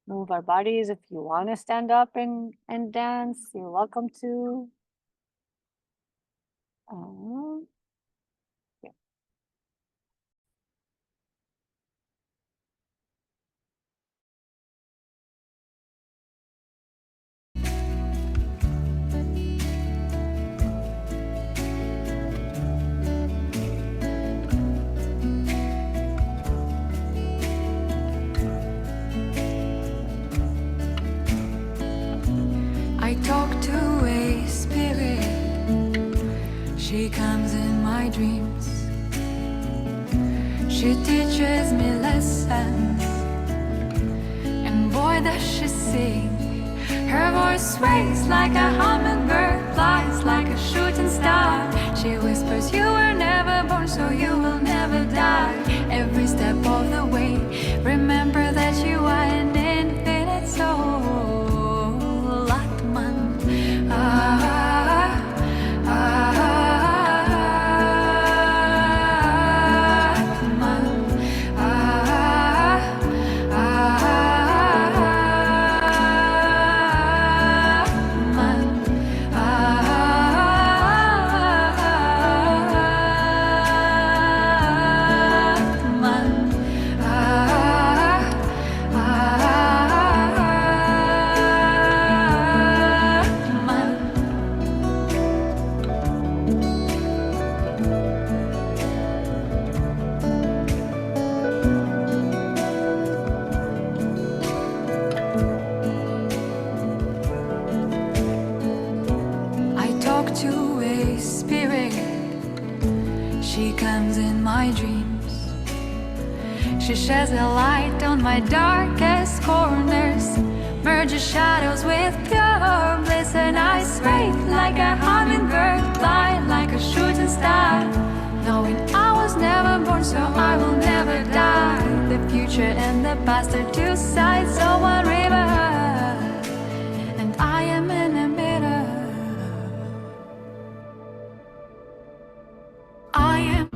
move our bodies. If you want to stand up and dance, you're welcome to. Yeah. I talk to a spirit, she comes in my dreams. She teaches me lessons, and boy does she sing. Her voice sways like a hummingbird, flies like a shooting star. She whispers, you were never born, so you will never die. Every step of the way, remember that you are an infinite soul. To a spirit, she comes in my dreams. She sheds a light on my darkest corners, merges shadows with pure bliss, and I sway like a hummingbird, fly like a shooting star, knowing I was never born, so I will never die. The future and the past are two sides of one river, and I am an emitter. I am.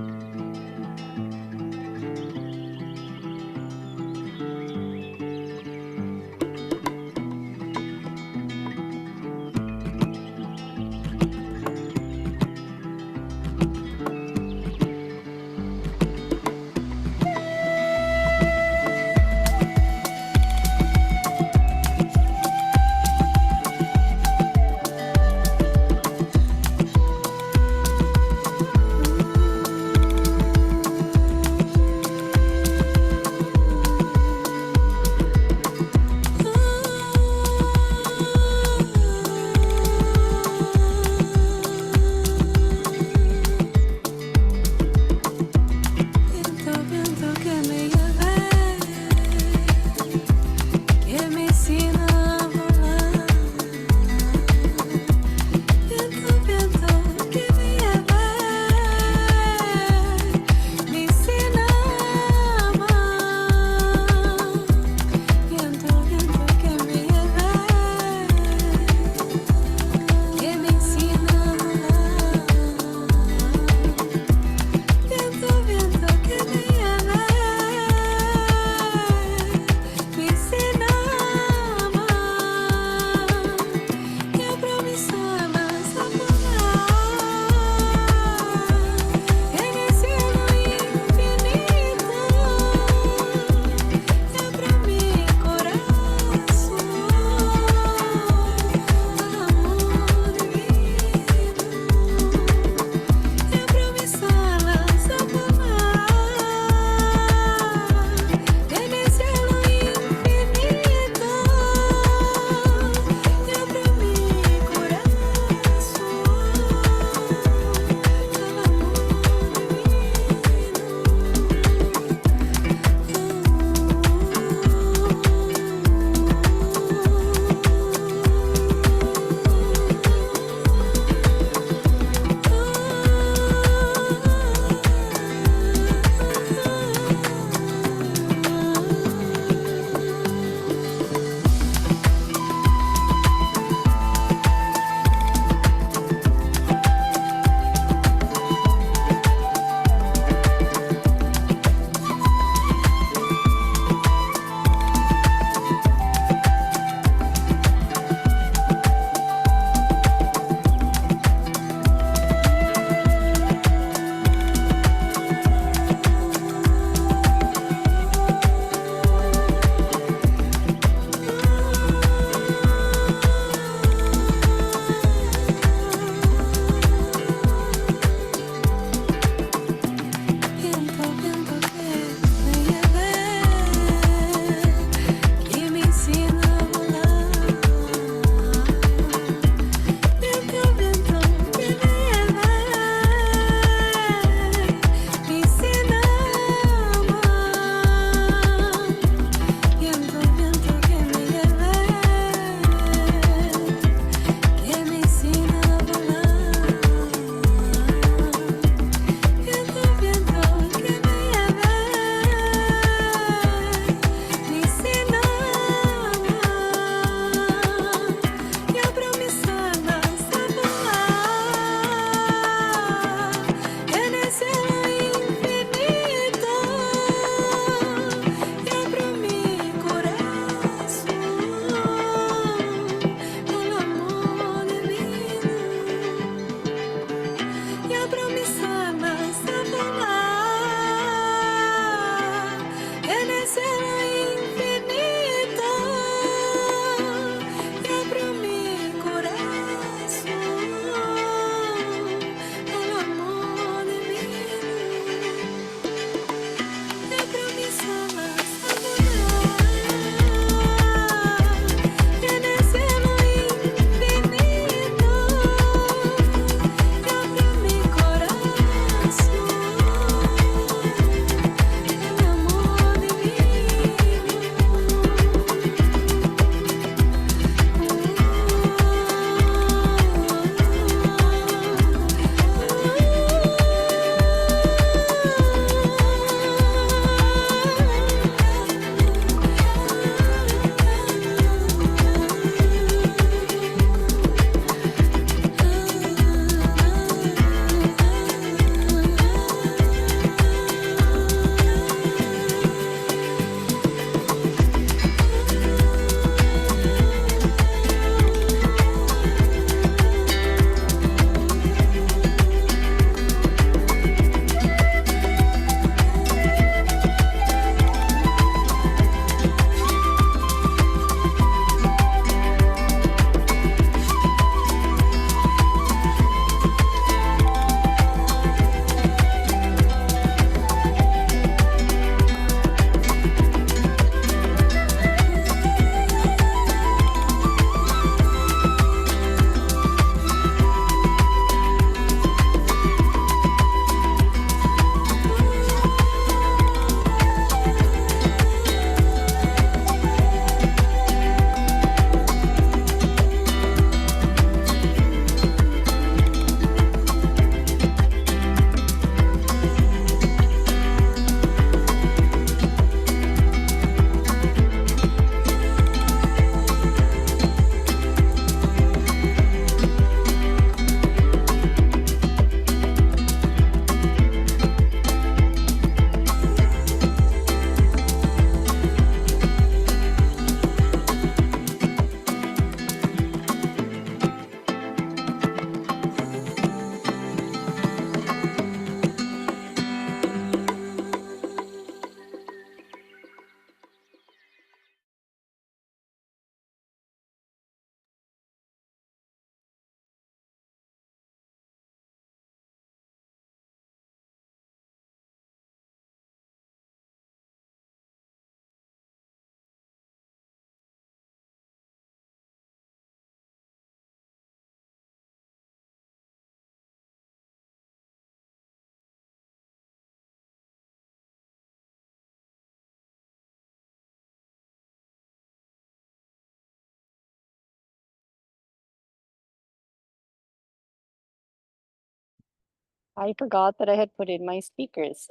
I forgot that I had put in my speakers.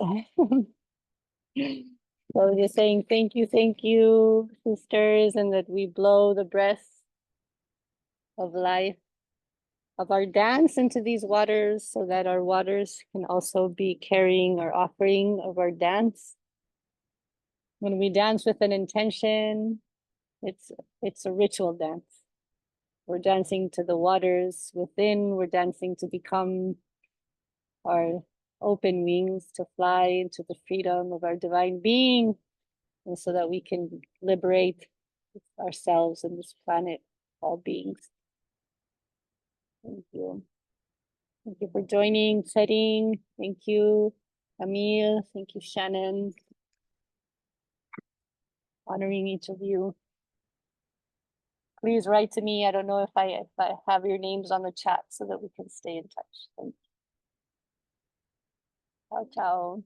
So just saying thank you, sisters, and that we blow the breath of life, of our dance into these waters, so that our waters can also be carrying our offering of our dance. When we dance with an intention, it's a ritual dance. We're dancing to the waters within, we're dancing to become our open wings, to fly into the freedom of our divine being, and so that we can liberate ourselves and this planet, all beings. Thank you. Thank you for joining, setting. Thank you, Camille. Thank you, Shannon. Honoring each of you. Please write to me. I don't know if I have your names on the chat so that we can stay in touch. Thank you. Ciao, ciao.